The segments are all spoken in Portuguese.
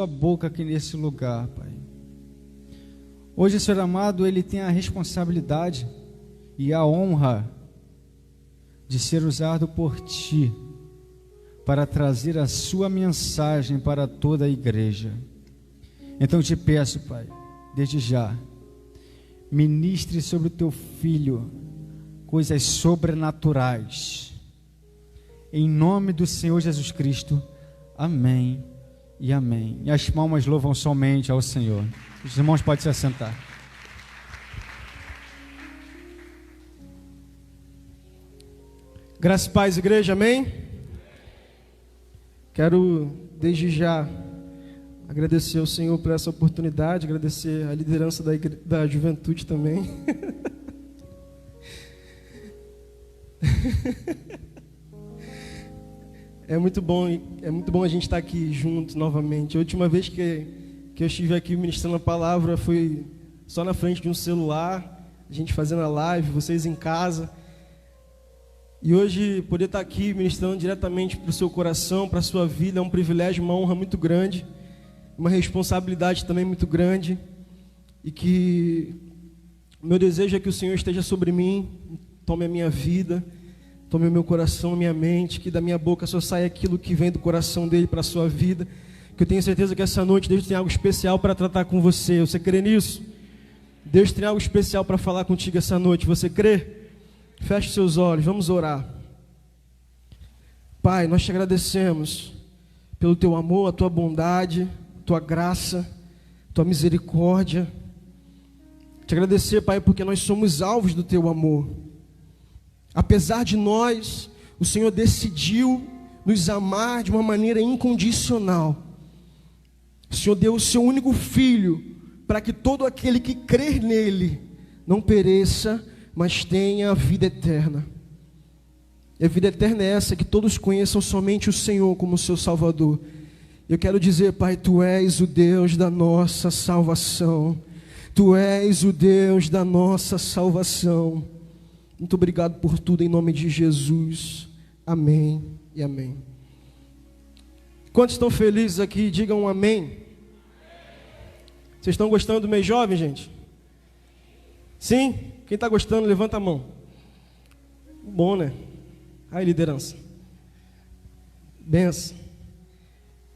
Sua boca aqui nesse lugar, Pai. Hoje, Senhor amado, Ele tem a responsabilidade e a honra de ser usado por Ti para trazer a Sua mensagem para toda a igreja. Então te peço, Pai, desde já, ministre sobre o Teu Filho coisas sobrenaturais. Em nome do Senhor Jesus Cristo, amém e amém. E as palmas louvam somente ao Senhor. Os irmãos podem se assentar. Graça e paz, igreja, amém? Quero, desde já, agradecer ao Senhor por essa oportunidade, agradecer a liderança da juventude também. É muito bom a gente estar aqui junto novamente. A última vez que eu estive aqui ministrando a palavra foi só na frente de um celular, a gente fazendo a live, vocês em casa. E hoje poder estar aqui ministrando diretamente para o seu coração, para a sua vida, é um privilégio, uma honra muito grande, uma responsabilidade também muito grande. E que meu desejo é que o Senhor esteja sobre mim, tome a minha vida, tome o meu coração, a minha mente, que da minha boca só saia aquilo que vem do coração dele para a sua vida. Que eu tenho certeza que essa noite Deus tem algo especial para tratar com você. Você crê nisso? Deus tem algo especial para falar contigo essa noite. Você crê? Feche seus olhos, vamos orar. Pai, nós te agradecemos pelo teu amor, a tua bondade, a tua graça, a tua misericórdia. Te agradecer, Pai, porque nós somos alvos do teu amor. Apesar de nós, o Senhor decidiu nos amar de uma maneira incondicional. O Senhor deu o seu único filho para que todo aquele que crer nele não pereça, mas tenha a vida eterna. E a vida eterna é essa, que todos conheçam somente o Senhor como seu Salvador. Eu quero dizer, Pai, Tu és o Deus da nossa salvação. Tu és o Deus da nossa salvação. Muito obrigado por tudo, em nome de Jesus. Amém e amém. Quantos estão felizes aqui? Digam um amém. Vocês estão gostando do mês jovem, gente? Sim? Quem está gostando, levanta a mão. Bom, né? Aí, liderança. Benção.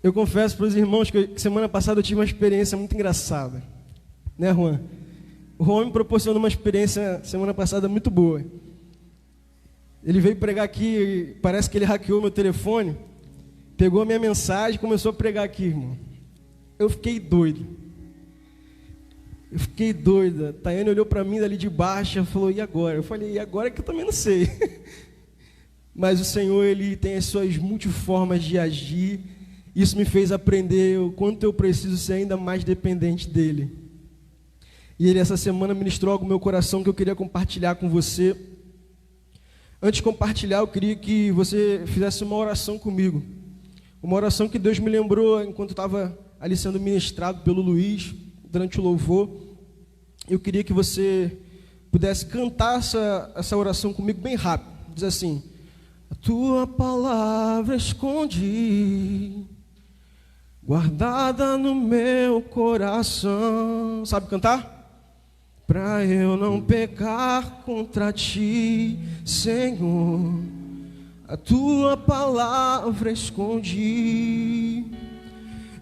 Eu confesso para os irmãos que semana passada eu tive uma experiência muito engraçada. Né, Juan? O Juan me proporcionou uma experiência semana passada muito boa. Ele veio pregar aqui, parece que ele hackeou meu telefone, pegou a minha mensagem e começou a pregar aqui, irmão. Eu fiquei doido. Fiquei doida. Tayane olhou para mim dali de baixo e falou, e agora? Eu falei, e agora que eu também não sei. Mas o Senhor, Ele tem as suas multiformas de agir. Isso me fez aprender o quanto eu preciso ser ainda mais dependente dEle. E Ele essa semana ministrou algo no meu coração que eu queria compartilhar com você. Antes de compartilhar, eu queria que você fizesse uma oração comigo. Uma oração que Deus me lembrou enquanto eu estava ali sendo ministrado pelo Luiz, durante o louvor. Eu queria que você pudesse cantar essa oração comigo bem rápido. Diz assim: a tua palavra escondi, guardada no meu coração. Sabe cantar? Pra eu não pecar contra ti, Senhor, a tua palavra escondi.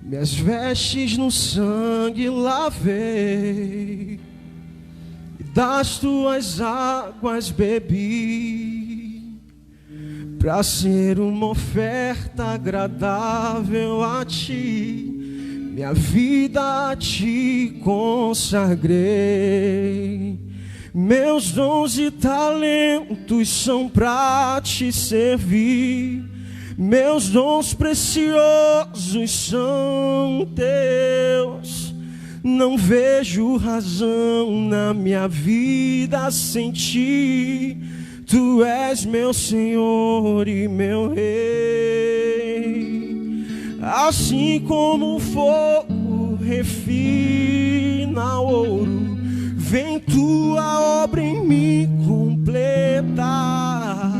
Minhas vestes no sangue lavei, e das tuas águas bebi, para ser uma oferta agradável a ti, minha vida a ti consagrei. Meus dons e talentos são para te servir. Meus dons preciosos são teus. Não vejo razão na minha vida sem ti. Tu és meu Senhor e meu Rei. Assim como o fogo refina o ouro, vem tua obra em mim completar,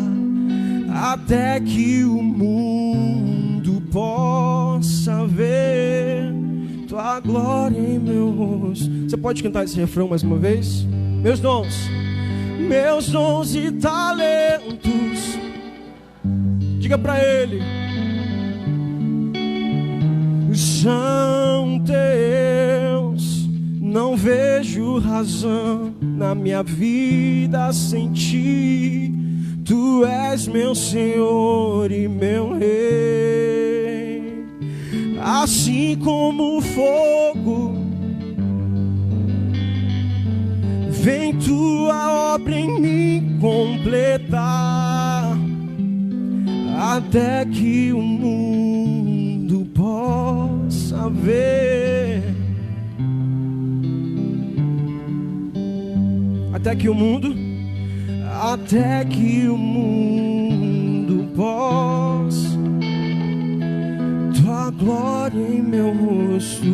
até que o mundo possa ver tua glória em meu rosto. Você pode cantar esse refrão mais uma vez? Meus dons e talentos, diga pra ele, são teus. Não vejo razão na minha vida sem ti. Tu és meu Senhor e meu Rei. Assim como o fogo, vem tua obra em mim completar, até que o mundo possa ver. Até que o mundo possa, tua glória em meu rosto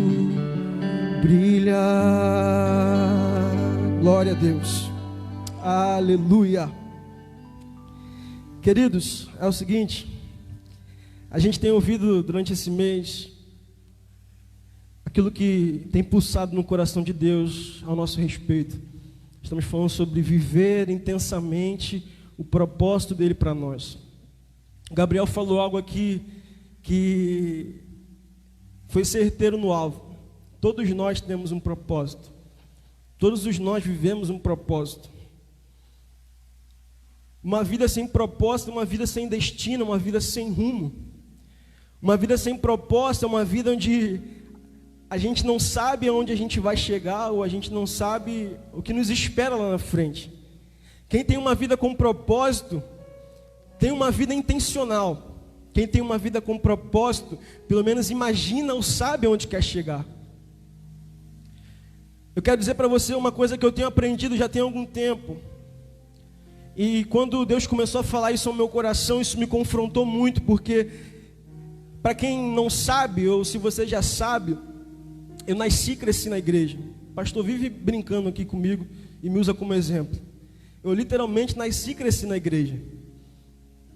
brilhar. Glória a Deus, aleluia. Queridos, é o seguinte, a gente tem ouvido durante esse mês aquilo que tem pulsado no coração de Deus ao nosso respeito. Estamos falando sobre viver intensamente o propósito dele para nós. Gabriel falou algo aqui que foi certeiro no alvo. Todos nós temos um propósito. Todos nós vivemos um propósito. Uma vida sem propósito, uma vida sem destino, uma vida sem rumo. Uma vida sem propósito é uma vida onde a gente não sabe aonde a gente vai chegar, ou a gente não sabe o que nos espera lá na frente. Quem tem uma vida com propósito, tem uma vida intencional. Quem tem uma vida com propósito, pelo menos imagina ou sabe aonde quer chegar. Eu quero dizer para você uma coisa que eu tenho aprendido já tem algum tempo. E quando Deus começou a falar isso ao meu coração, isso me confrontou muito, porque para quem não sabe, ou se você já sabe, eu nasci e cresci na igreja. O pastor vive brincando aqui comigo e me usa como exemplo. Eu literalmente nasci e cresci na igreja.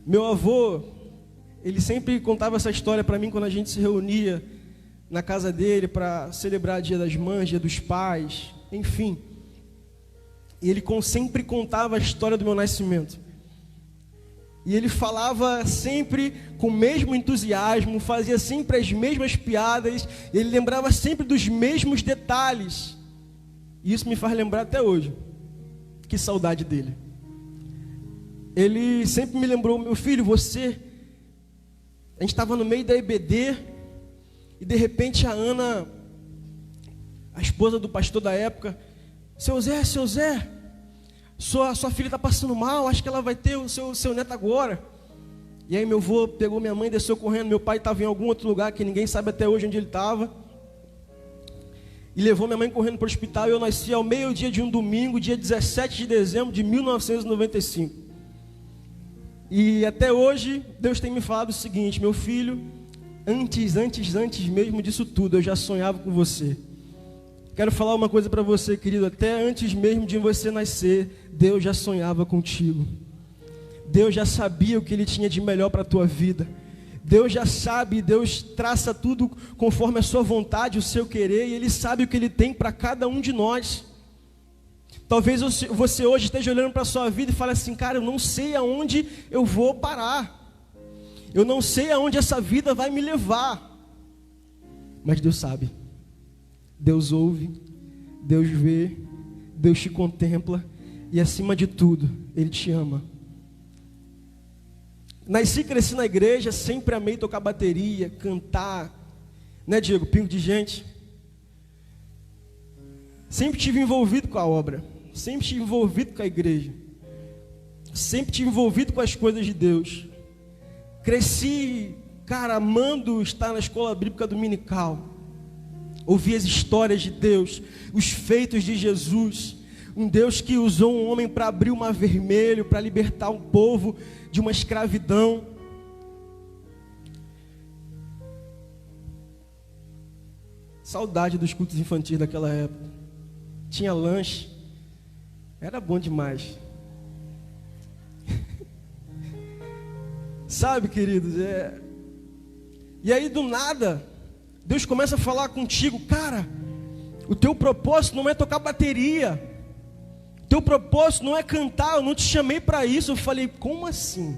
Meu avô, ele sempre contava essa história para mim quando a gente se reunia na casa dele para celebrar Dia das Mães, Dia dos Pais, enfim. E ele sempre contava a história do meu nascimento. E ele falava sempre com o mesmo entusiasmo, fazia sempre as mesmas piadas, ele lembrava sempre dos mesmos detalhes. E isso me faz lembrar até hoje. Que saudade dele. Ele sempre me lembrou, meu filho, você... A gente estava no meio da EBD, e de repente a Ana, a esposa do pastor da época, seu Zé, sua filha está passando mal, acho que ela vai ter o seu neto agora. E aí meu avô pegou minha mãe, desceu correndo, meu pai estava em algum outro lugar, que ninguém sabe até hoje onde ele estava, e levou minha mãe correndo para o hospital, e eu nasci ao meio-dia de um domingo, dia 17 de dezembro de 1995. E até hoje, Deus tem me falado o seguinte, meu filho, antes mesmo disso tudo, eu já sonhava com você. Quero falar uma coisa para você, querido, até antes mesmo de você nascer, Deus já sonhava contigo. Deus já sabia o que Ele tinha de melhor para a tua vida. Deus já sabe, Deus traça tudo conforme a sua vontade, o seu querer, e Ele sabe o que Ele tem para cada um de nós. Talvez você hoje esteja olhando para a sua vida e fale assim, cara, eu não sei aonde eu vou parar. Eu não sei aonde essa vida vai me levar. Mas Deus sabe. Deus ouve, Deus vê, Deus te contempla e acima de tudo, Ele te ama. Nasci e cresci na igreja, sempre amei tocar bateria, cantar, né Diego, pingo de gente. Sempre estive envolvido com a obra, sempre estive envolvido com a igreja, sempre estive envolvido com as coisas de Deus. Cresci, cara, amando estar na escola bíblica dominical. Ouvir as histórias de Deus, os feitos de Jesus, um Deus que usou um homem para abrir o mar vermelho, para libertar um povo de uma escravidão. Saudade dos cultos infantis daquela época. Tinha lanche, era bom demais. Sabe, queridos, E aí do nada, Deus começa a falar contigo, cara, o teu propósito não é tocar bateria, o teu propósito não é cantar, eu não te chamei para isso. Eu falei, como assim?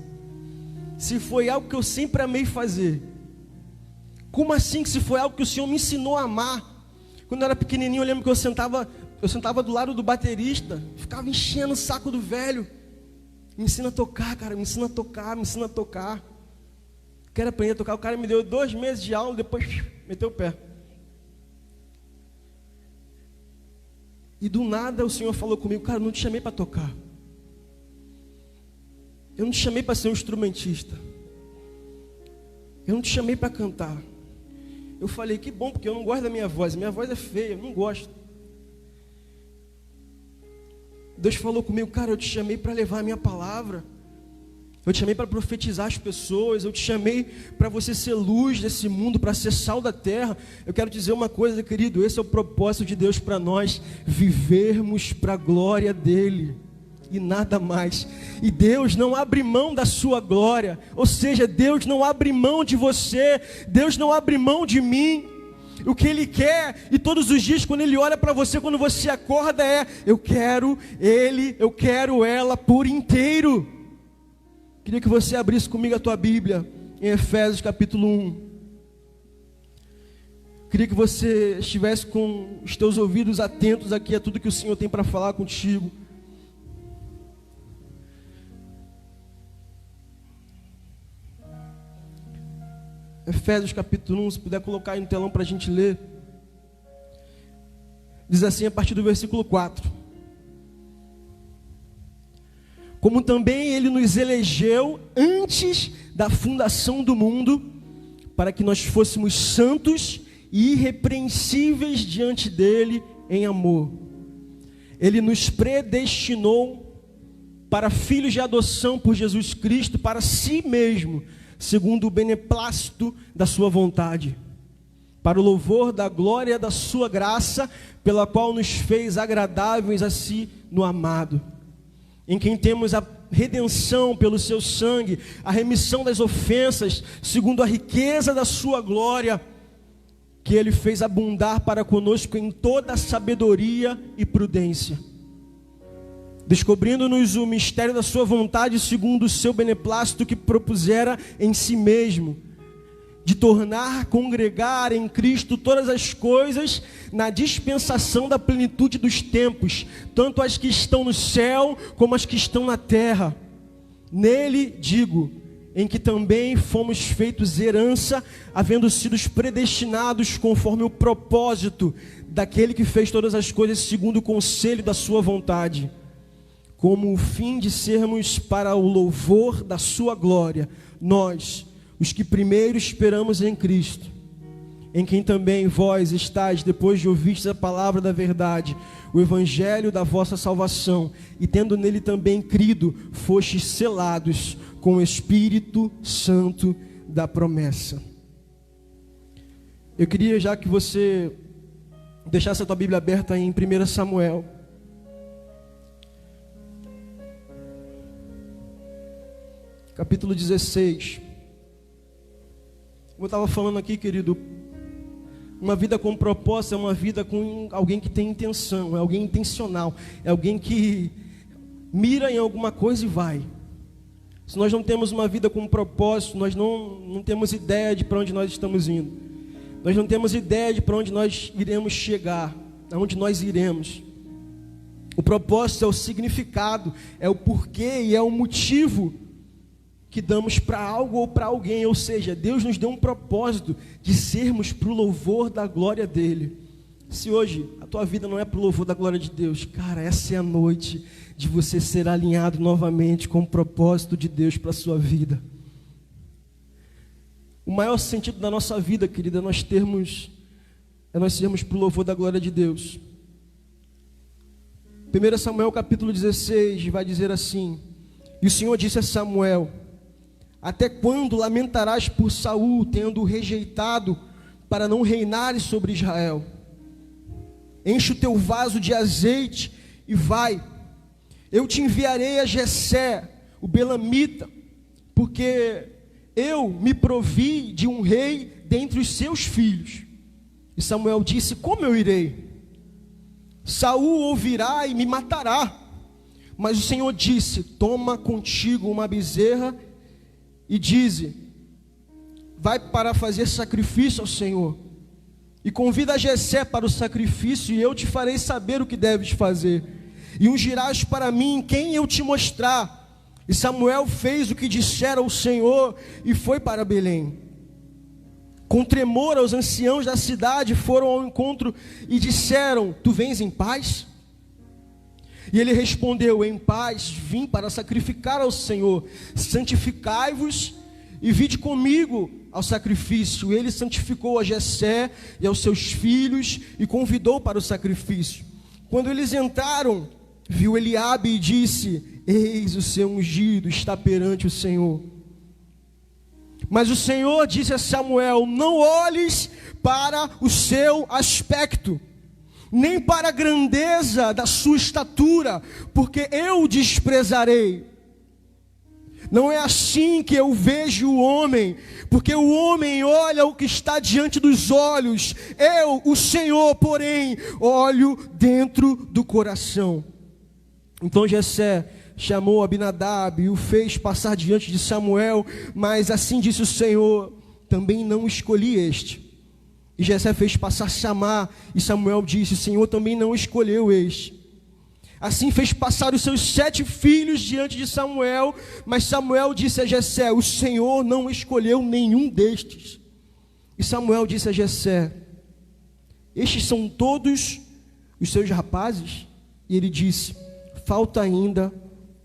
Se foi algo que eu sempre amei fazer, como assim que se foi algo que o Senhor me ensinou a amar? Quando eu era pequenininho, eu lembro que eu sentava do lado do baterista, ficava enchendo o saco do velho. Me ensina a tocar, cara, me ensina a tocar, me ensina a tocar. Quero aprender a tocar. O cara me deu 2 meses de aula, depois meteu o pé. E do nada o Senhor falou comigo, cara, eu não te chamei para tocar. Eu não te chamei para ser um instrumentista. Eu não te chamei para cantar. Eu falei, que bom, porque eu não gosto da minha voz. Minha voz é feia, eu não gosto. Deus falou comigo, cara, eu te chamei para levar a minha palavra. Eu te chamei para profetizar as pessoas. Eu te chamei para você ser luz desse mundo, para ser sal da terra. Eu quero dizer uma coisa, querido, esse é o propósito de Deus para nós, vivermos para a glória dEle e nada mais. E Deus não abre mão da sua glória, ou seja, Deus não abre mão de você, Deus não abre mão de mim. O que Ele quer, e todos os dias quando Ele olha para você, quando você acorda, é: eu quero Ele, eu quero ela por inteiro. Queria que você abrisse comigo a tua Bíblia em Efésios capítulo 1. Queria que você estivesse com os teus ouvidos atentos aqui a tudo que o Senhor tem para falar contigo. Efésios capítulo 1, se puder colocar aí no telão para a gente ler. Diz assim a partir do versículo 4. Como também Ele nos elegeu antes da fundação do mundo, para que nós fôssemos santos e irrepreensíveis diante dEle em amor. Ele nos predestinou para filhos de adoção por Jesus Cristo, para si mesmo, segundo o beneplácito da sua vontade, para o louvor da glória da sua graça, pela qual nos fez agradáveis a si no amado, em quem temos a redenção pelo seu sangue, a remissão das ofensas, segundo a riqueza da sua glória, que Ele fez abundar para conosco em toda a sabedoria e prudência, descobrindo-nos o mistério da sua vontade, segundo o seu beneplácito que propusera em si mesmo, de tornar congregar em Cristo todas as coisas na dispensação da plenitude dos tempos, tanto as que estão no céu como as que estão na terra. Nele, digo, em que também fomos feitos herança, havendo sido predestinados conforme o propósito daquele que fez todas as coisas segundo o conselho da sua vontade, como o fim de sermos para o louvor da sua glória, nós, os que primeiro esperamos em Cristo, em quem também vós estáis, depois de ouvistes a palavra da verdade, o evangelho da vossa salvação, e tendo nele também crido, fostes selados com o Espírito Santo da promessa. Eu queria já que você deixasse a tua Bíblia aberta em 1 Samuel, capítulo 16. Como eu estava falando aqui, querido, uma vida com propósito é uma vida com alguém que tem intenção, é alguém intencional, é alguém que mira em alguma coisa e vai. Se nós não temos uma vida com propósito, nós não temos ideia de para onde nós estamos indo. Nós não temos ideia de para onde nós iremos chegar, aonde nós iremos. O propósito é o significado, é o porquê e é o motivo que damos para algo ou para alguém, ou seja, Deus nos deu um propósito de sermos para o louvor da glória dEle. Se hoje a tua vida não é para o louvor da glória de Deus, cara, essa é a noite de você ser alinhado novamente com o propósito de Deus para a sua vida. O maior sentido da nossa vida, querida, é nós sermos para o louvor da glória de Deus. 1 Samuel capítulo 16 vai dizer assim: e o Senhor disse a Samuel: até quando lamentarás por Saul, tendo-o rejeitado, para não reinares sobre Israel? Enche o teu vaso de azeite e vai. Eu te enviarei a Jessé, o belamita, porque eu me provi de um rei dentre os seus filhos. E Samuel disse: como eu irei? Saul ouvirá e me matará. Mas o Senhor disse: toma contigo uma bezerra e dize: vai para fazer sacrifício ao Senhor, e convida Jessé para o sacrifício, e eu te farei saber o que deves fazer, e ungirás para mim quem eu te mostrar. E Samuel fez o que dissera o Senhor e foi para Belém. Com tremor, os anciãos da cidade foram ao encontro e disseram: tu vens em paz? E ele respondeu: em paz vim para sacrificar ao Senhor. Santificai-vos e vinde comigo ao sacrifício. Ele santificou a Jessé e aos seus filhos e convidou para o sacrifício. Quando eles entraram, viu Eliabe e disse: eis o seu ungido está perante o Senhor. Mas o Senhor disse a Samuel: não olhes para o seu aspecto, nem para a grandeza da sua estatura, porque eu o desprezarei. Não é assim que eu vejo o homem, porque o homem olha o que está diante dos olhos. Eu, o Senhor, porém, olho dentro do coração. Então Jessé chamou Abinadab e o fez passar diante de Samuel, mas assim disse o Senhor: também não escolhi este. E Jessé fez passar Samá, e Samuel disse: o Senhor também não escolheu este. Assim fez passar os seus 7 filhos diante de Samuel, mas Samuel disse a Jessé: o Senhor não escolheu nenhum destes. E Samuel disse a Jessé: estes são todos os seus rapazes? E ele disse: falta ainda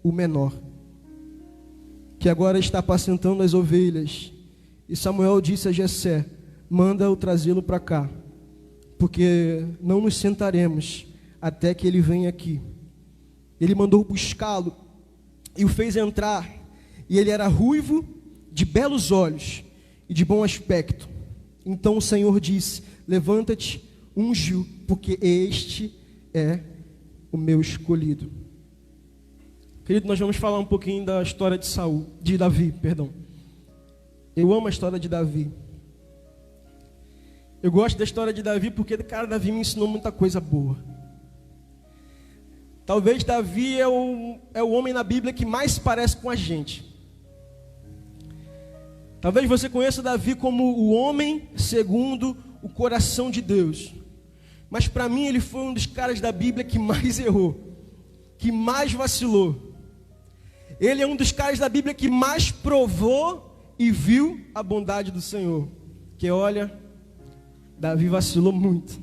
o menor, que agora está apacentando as ovelhas. E Samuel disse a Jessé: manda-o trazê-lo para cá, porque não nos sentaremos até que ele venha aqui. Ele mandou buscá-lo e o fez entrar, e ele era ruivo, de belos olhos e de bom aspecto. Então o Senhor disse: levanta-te, unge-o, porque este é o meu escolhido. Querido, nós vamos falar um pouquinho da história de Davi. Eu amo a história de Davi. Eu gosto da história de Davi porque, cara, Davi me ensinou muita coisa boa. Talvez Davi é o homem na Bíblia que mais se parece com a gente. Talvez você conheça Davi como o homem segundo o coração de Deus. Mas para mim ele foi um dos caras da Bíblia que mais errou, que mais vacilou. Ele é um dos caras da Bíblia que mais provou e viu a bondade do Senhor. Que olha, Davi vacilou muito.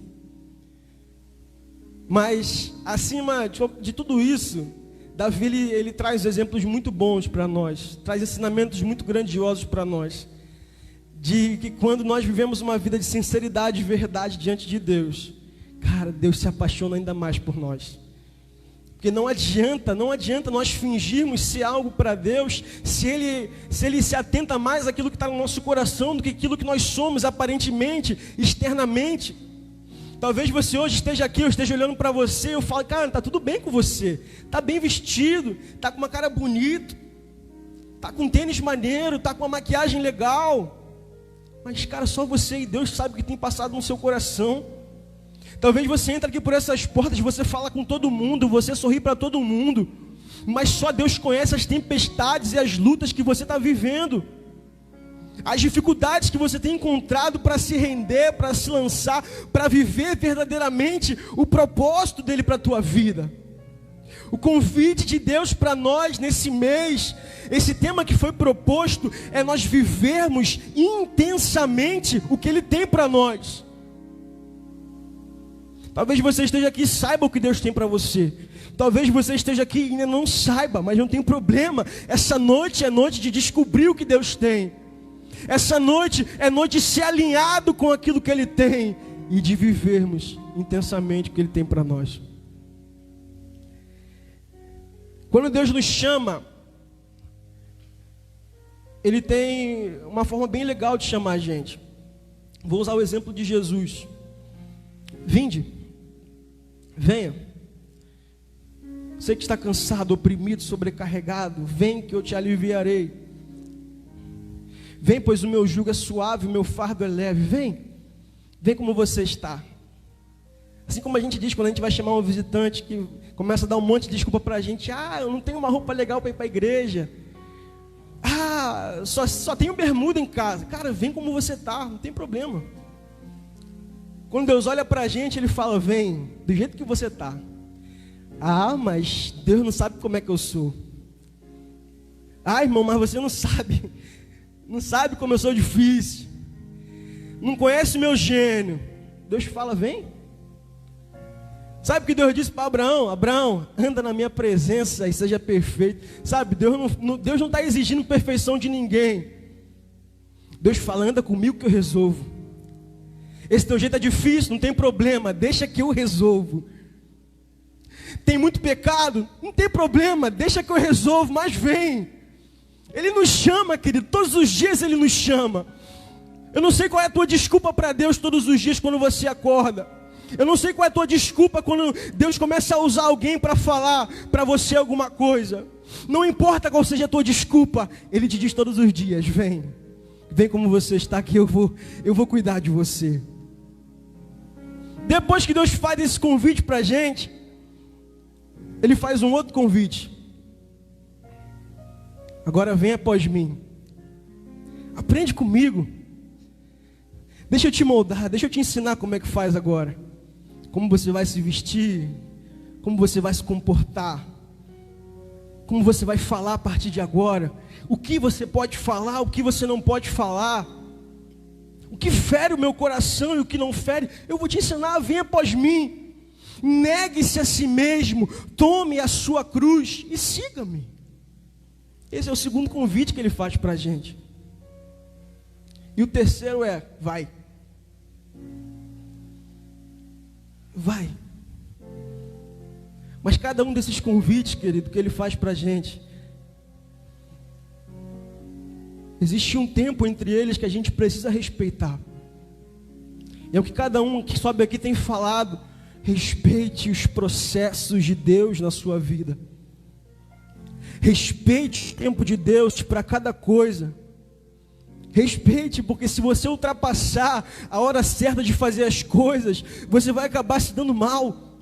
Mas acima de tudo isso, Davi ele traz exemplos muito bons para nós, traz ensinamentos muito grandiosos para nós, de que quando nós vivemos uma vida de sinceridade e verdade diante de Deus, cara, Deus se apaixona ainda mais por nós. Porque não adianta nós fingirmos ser algo para Deus, se Ele se atenta mais àquilo que está no nosso coração do que aquilo que nós somos aparentemente, externamente. Talvez você hoje esteja aqui, eu esteja olhando para você, eu falo: cara, está tudo bem com você, está bem vestido, está com uma cara bonita, está com um tênis maneiro, está com uma maquiagem legal. Mas, cara, só você e Deus sabe o que tem passado no seu coração. Talvez você entre aqui por essas portas, você fala com todo mundo, você sorri para todo mundo, mas só Deus conhece as tempestades e as lutas que você está vivendo, as dificuldades que você tem encontrado para se render, para se lançar, para viver verdadeiramente o propósito dele para a tua vida. O convite de Deus para nós nesse mês, esse tema que foi proposto, é nós vivermos intensamente o que Ele tem para nós. Talvez você esteja aqui e saiba o que Deus tem para você. Talvez você esteja aqui e ainda não saiba, mas não tem problema. Essa noite é noite de descobrir o que Deus tem. Essa noite é noite de ser alinhado com aquilo que Ele tem e de vivermos intensamente o que Ele tem para nós. Quando Deus nos chama, Ele tem uma forma bem legal de chamar a gente. Vou usar o exemplo de Jesus. Vinde, venha. Você que está cansado, oprimido, sobrecarregado, vem que eu te aliviarei. Vem, pois o meu jugo é suave, o meu fardo é leve. Vem. Vem como você está. Assim como a gente diz quando a gente vai chamar um visitante que começa a dar um monte de desculpa pra gente. Eu não tenho uma roupa legal para ir para a igreja. Só tenho bermuda em casa. Cara, vem como você está, não tem problema. Quando Deus olha pra gente, Ele fala, vem, do jeito que você está. Mas Deus não sabe como é que eu sou. Irmão, mas você não sabe. Não sabe como eu sou difícil. Não conhece meu gênio. Deus fala, vem. Sabe o que Deus disse para Abraão? Abraão, anda na minha presença e seja perfeito. Sabe, Deus não está exigindo perfeição de ninguém. Deus fala, anda comigo que eu resolvo. Esse teu jeito é difícil, não tem problema, deixa que eu resolvo. Tem muito pecado? Não tem problema, deixa que eu resolvo, mas vem. Ele nos chama, querido, todos os dias Ele nos chama. Eu não sei qual é a tua desculpa para Deus todos os dias quando você acorda. Eu não sei qual é a tua desculpa quando Deus começa a usar alguém para falar para você alguma coisa. Não importa qual seja a tua desculpa, Ele te diz todos os dias, vem. Vem como você está que eu vou cuidar de você. Depois que Deus faz esse convite para a gente, Ele faz um outro convite. Agora vem após mim. Aprende comigo. Deixa eu te moldar, deixa eu te ensinar como é que faz agora. Como você vai se vestir, como você vai se comportar, como você vai falar a partir de agora, o que você pode falar, o que você não pode falar, o que fere o meu coração e o que não fere, eu vou te ensinar, venha após mim, negue-se a si mesmo, tome a sua cruz e siga-me. Esse é o segundo convite que Ele faz para a gente. E o terceiro é, vai. Vai. Mas cada um desses convites, querido, que Ele faz para a gente, existe um tempo entre eles que a gente precisa respeitar. E é o que cada um que sobe aqui tem falado. Respeite os processos de Deus na sua vida. Respeite o tempo de Deus para cada coisa. Respeite, porque se você ultrapassar a hora certa de fazer as coisas, você vai acabar se dando mal.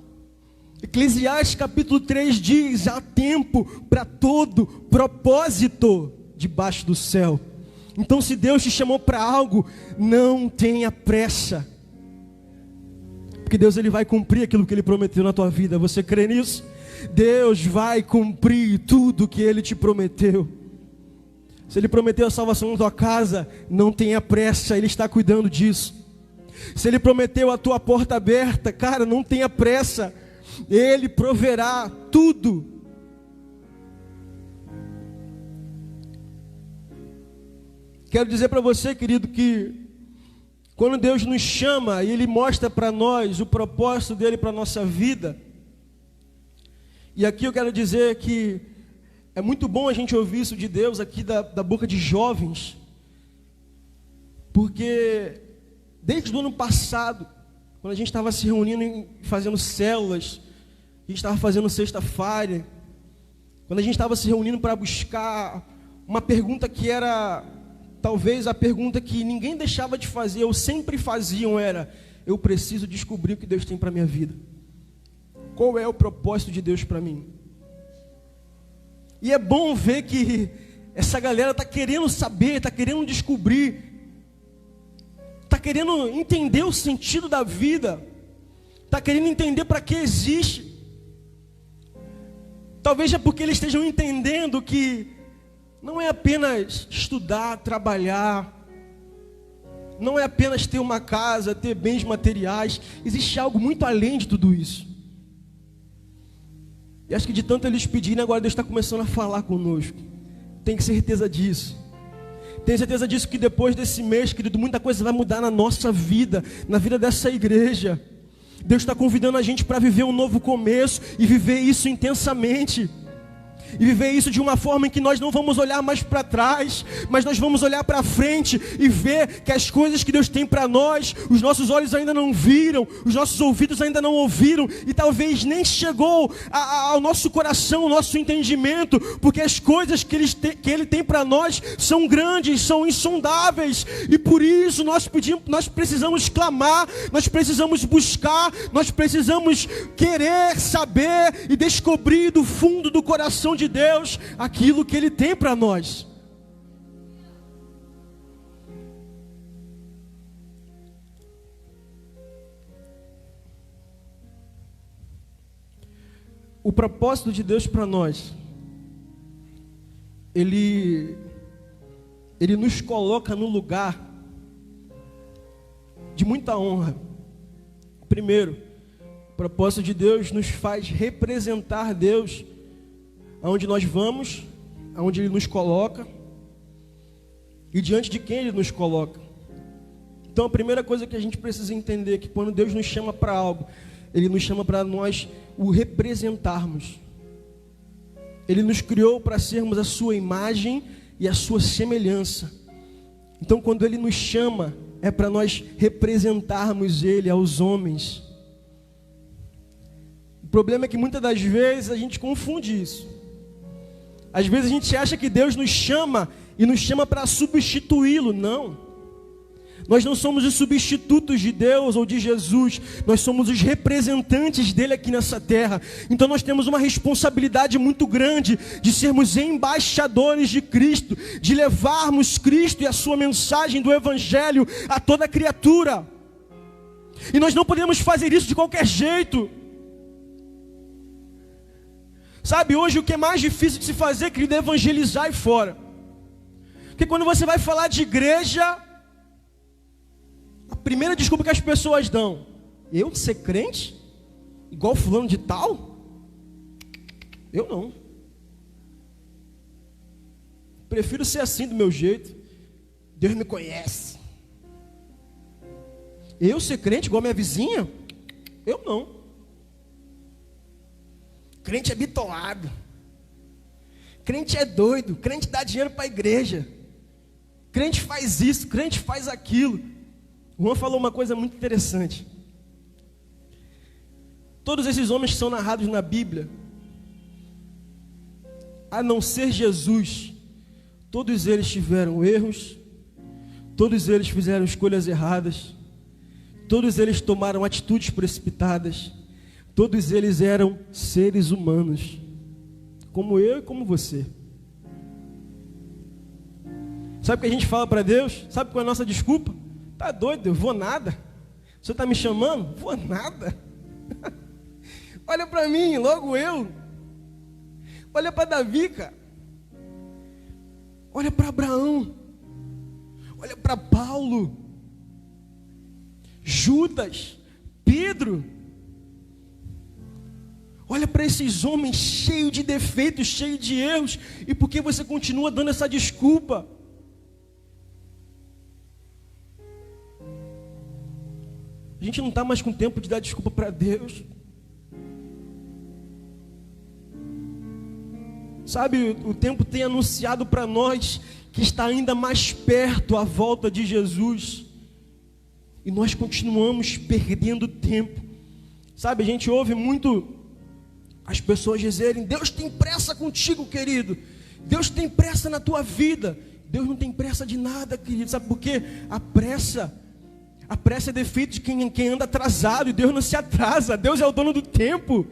Eclesiastes capítulo 3 diz, há tempo para todo propósito debaixo do céu. Então se Deus te chamou para algo, não tenha pressa. Porque Deus Ele vai cumprir aquilo que Ele prometeu na tua vida. Você crê nisso? Deus vai cumprir tudo que Ele te prometeu. Se Ele prometeu a salvação na tua casa, não tenha pressa, Ele está cuidando disso. Se Ele prometeu a tua porta aberta, cara, não tenha pressa, Ele proverá tudo. Quero dizer para você, querido, que quando Deus nos chama e Ele mostra para nós o propósito dEle para a nossa vida, e aqui eu quero dizer que é muito bom a gente ouvir isso de Deus aqui da boca de jovens, porque desde o ano passado, quando a gente estava se reunindo, fazendo células, a gente estava fazendo sexta-feira, quando a gente estava se reunindo para buscar uma pergunta que era, talvez a pergunta que ninguém deixava de fazer, ou sempre faziam, era, eu preciso descobrir o que Deus tem para a minha vida. Qual é o propósito de Deus para mim? E é bom ver que essa galera está querendo saber, está querendo descobrir, está querendo entender o sentido da vida, está querendo entender para que existe. Talvez é porque eles estejam entendendo que não é apenas estudar, trabalhar, não é apenas ter uma casa, ter bens materiais, existe algo muito além de tudo isso. E acho que de tanto eles pedirem, agora Deus está começando a falar conosco. Tem certeza disso. Tenho certeza disso que depois desse mês, querido, muita coisa vai mudar na nossa vida, na vida dessa igreja. Deus está convidando a gente para viver um novo começo e viver isso intensamente. E viver isso de uma forma em que nós não vamos olhar mais para trás, mas nós vamos olhar para frente e ver que as coisas que Deus tem para nós, os nossos olhos ainda não viram, os nossos ouvidos ainda não ouviram, e talvez nem chegou ao nosso coração, ao nosso entendimento, porque as coisas que Ele tem para nós são grandes, são insondáveis, e por isso nós precisamos clamar, nós precisamos buscar, nós precisamos querer saber e descobrir do fundo do coração de Deus aquilo que Ele tem para nós. O propósito de Deus para nós, Ele nos coloca no lugar de muita honra. Primeiro, o propósito de Deus nos faz representar Deus aonde nós vamos, aonde Ele nos coloca e diante de quem Ele nos coloca. Então a primeira coisa que a gente precisa entender é que quando Deus nos chama para algo, Ele nos chama para nós o representarmos. Ele nos criou para sermos a sua imagem e a sua semelhança. Então quando Ele nos chama, é para nós representarmos Ele aos homens. O problema é que muitas das vezes a gente confunde isso. Às vezes a gente acha que Deus nos chama e nos chama para substituí-lo. Não. Nós não somos os substitutos de Deus ou de Jesus. Nós somos os representantes dele aqui nessa terra. Então nós temos uma responsabilidade muito grande de sermos embaixadores de Cristo, de levarmos Cristo e a sua mensagem do Evangelho a toda criatura. E nós não podemos fazer isso de qualquer jeito. Sabe, hoje o que é mais difícil de se fazer, querido, é evangelizar aí fora. Porque quando você vai falar de igreja, a primeira desculpa que as pessoas dão: eu ser crente? Igual fulano de tal? Eu não. Prefiro ser assim do meu jeito. Deus me conhece. Eu ser crente igual minha vizinha? Eu não. Crente é bitolado, crente é doido, crente dá dinheiro para a igreja, crente faz isso, crente faz aquilo. O Juan falou uma coisa muito interessante. Todos esses homens que são narrados na Bíblia, a não ser Jesus, todos eles tiveram erros, todos eles fizeram escolhas erradas, todos eles tomaram atitudes precipitadas. Todos eles eram seres humanos, como eu e como você. Sabe o que a gente fala para Deus? Sabe qual é a nossa desculpa? Tá doido, eu vou nada. Você está me chamando? Vou nada. Olha para mim, logo eu. Olha para Davi, cara. Olha para Abraão. Olha para Paulo. Judas. Pedro. Olha para esses homens cheios de defeitos, cheios de erros. E por que você continua dando essa desculpa? A gente não está mais com tempo de dar desculpa para Deus. Sabe, o tempo tem anunciado para nós que está ainda mais perto a volta de Jesus. E nós continuamos perdendo tempo. Sabe, a gente ouve muito as pessoas dizerem: Deus tem pressa contigo, querido. Deus tem pressa na tua vida. Deus não tem pressa de nada, querido. Sabe por quê? A pressa é defeito de quem anda atrasado. E Deus não se atrasa. Deus é o dono do tempo.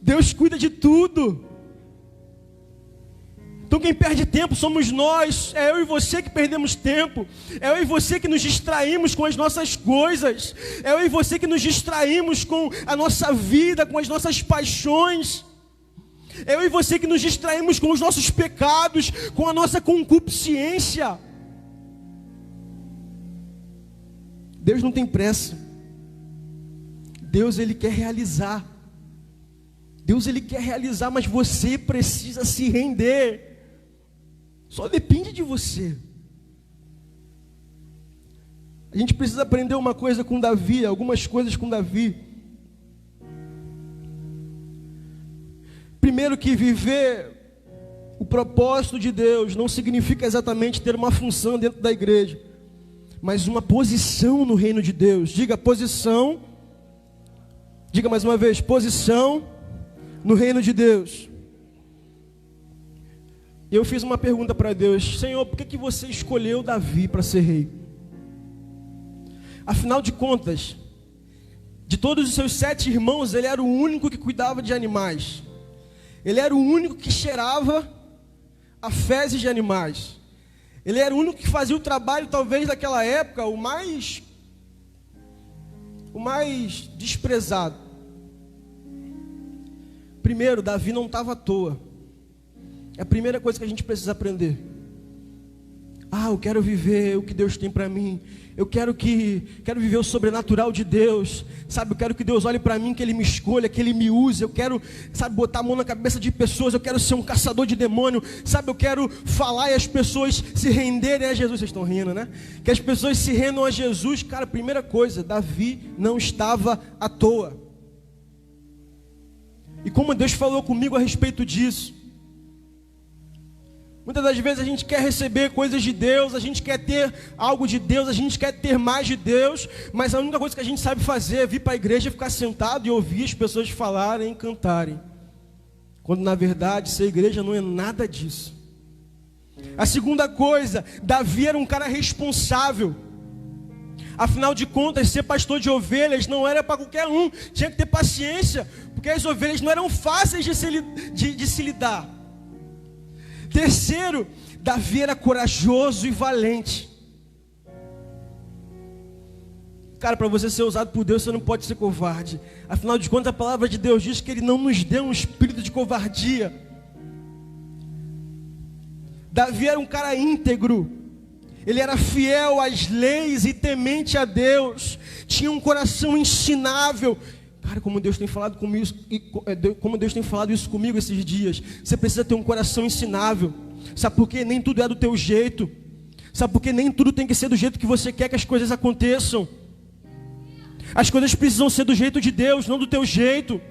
Deus cuida de tudo. Então quem perde tempo somos nós. É eu e você que perdemos tempo. É eu e você que nos distraímos com as nossas coisas. É eu e você que nos distraímos com a nossa vida, com as nossas paixões. É eu e você que nos distraímos com os nossos pecados, com a nossa concupiscência. Deus não tem pressa. Deus, Ele quer realizar. Deus, Ele quer realizar, mas você precisa se render. Só depende de você. A gente precisa aprender uma coisa com Davi, algumas coisas com Davi. Primeiro, que viver o propósito de Deus não significa exatamente ter uma função dentro da igreja, mas uma posição no reino de Deus. Diga posição. Diga mais uma vez, posição no reino de Deus. Eu fiz uma pergunta para Deus: Senhor, por que você escolheu Davi para ser rei? Afinal de contas, de todos os seus 7 irmãos, ele era o único que cuidava de animais. Ele era o único que cheirava a fezes de animais. Ele era o único que fazia o trabalho, talvez daquela época, o mais desprezado. Primeiro, Davi não estava à toa. É a primeira coisa que a gente precisa aprender. Eu quero viver o que Deus tem para mim. Eu quero viver o sobrenatural de Deus. Sabe, eu quero que Deus olhe para mim, que Ele me escolha, que Ele me use. Eu quero, sabe, botar a mão na cabeça de pessoas. Eu quero ser um caçador de demônio. Sabe, eu quero falar e as pessoas se renderem a Jesus. Vocês estão rindo, né? Que as pessoas se rendam a Jesus. Cara, primeira coisa, Davi não estava à toa. E como Deus falou comigo a respeito disso. Muitas das vezes a gente quer receber coisas de Deus, a gente quer ter algo de Deus, a gente quer ter mais de Deus, mas a única coisa que a gente sabe fazer é vir para a igreja, ficar sentado e ouvir as pessoas falarem e cantarem. Quando na verdade ser igreja não é nada disso. A segunda coisa, Davi era um cara responsável. Afinal de contas, ser pastor de ovelhas não era para qualquer um, tinha que ter paciência, porque as ovelhas não eram fáceis de se lidar. Terceiro, Davi era corajoso e valente. Cara, para você ser usado por Deus, você não pode ser covarde. Afinal de contas, a palavra de Deus diz que Ele não nos deu um espírito de covardia. Davi era um cara íntegro. Ele era fiel às leis e temente a Deus. Tinha um coração ensinável. Cara, como Deus tem falado isso comigo esses dias. Você precisa ter um coração ensinável. Sabe por quê? Nem tudo é do teu jeito. Sabe por quê? Nem tudo tem que ser do jeito que você quer que as coisas aconteçam. As coisas precisam ser do jeito de Deus, não do teu jeito.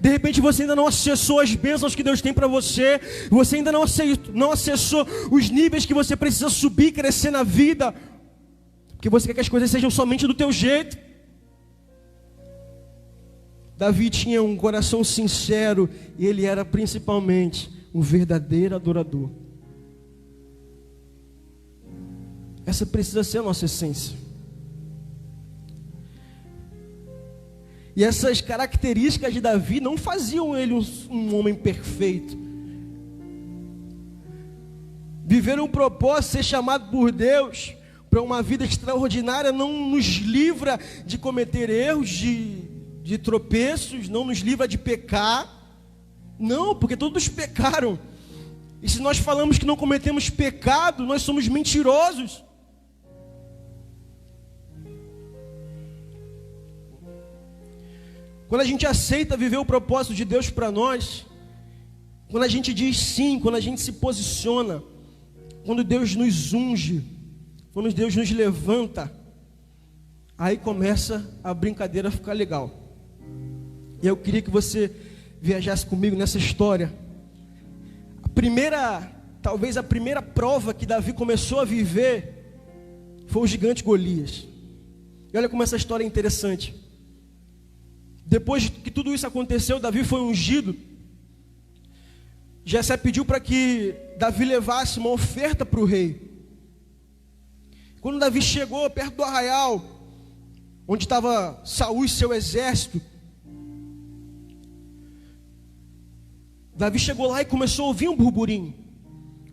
De repente você ainda não acessou as bênçãos que Deus tem para você. Você ainda não acessou os níveis que você precisa subir e crescer na vida. Porque você quer que as coisas sejam somente do teu jeito. Davi tinha um coração sincero e ele era principalmente um verdadeiro adorador. Essa precisa ser a nossa essência. E essas características de Davi não faziam ele um homem perfeito. Viver um propósito, ser chamado por Deus para uma vida extraordinária não nos livra de cometer erros, de tropeços, não nos livra de pecar. Não, porque todos pecaram. E se nós falamos que não cometemos pecado, nós somos mentirosos. Quando a gente aceita viver o propósito de Deus para nós, quando a gente diz sim, quando a gente se posiciona, quando Deus nos unge, quando Deus nos levanta, aí começa a brincadeira a ficar legal. E eu queria que você viajasse comigo nessa história. Talvez a primeira prova que Davi começou a viver foi o gigante Golias. E olha como essa história é interessante. Depois que tudo isso aconteceu, Davi foi ungido. Jessé pediu para que Davi levasse uma oferta para o rei. Quando Davi chegou perto do arraial, onde estava Saul e seu exército, Davi chegou lá e começou a ouvir um burburinho.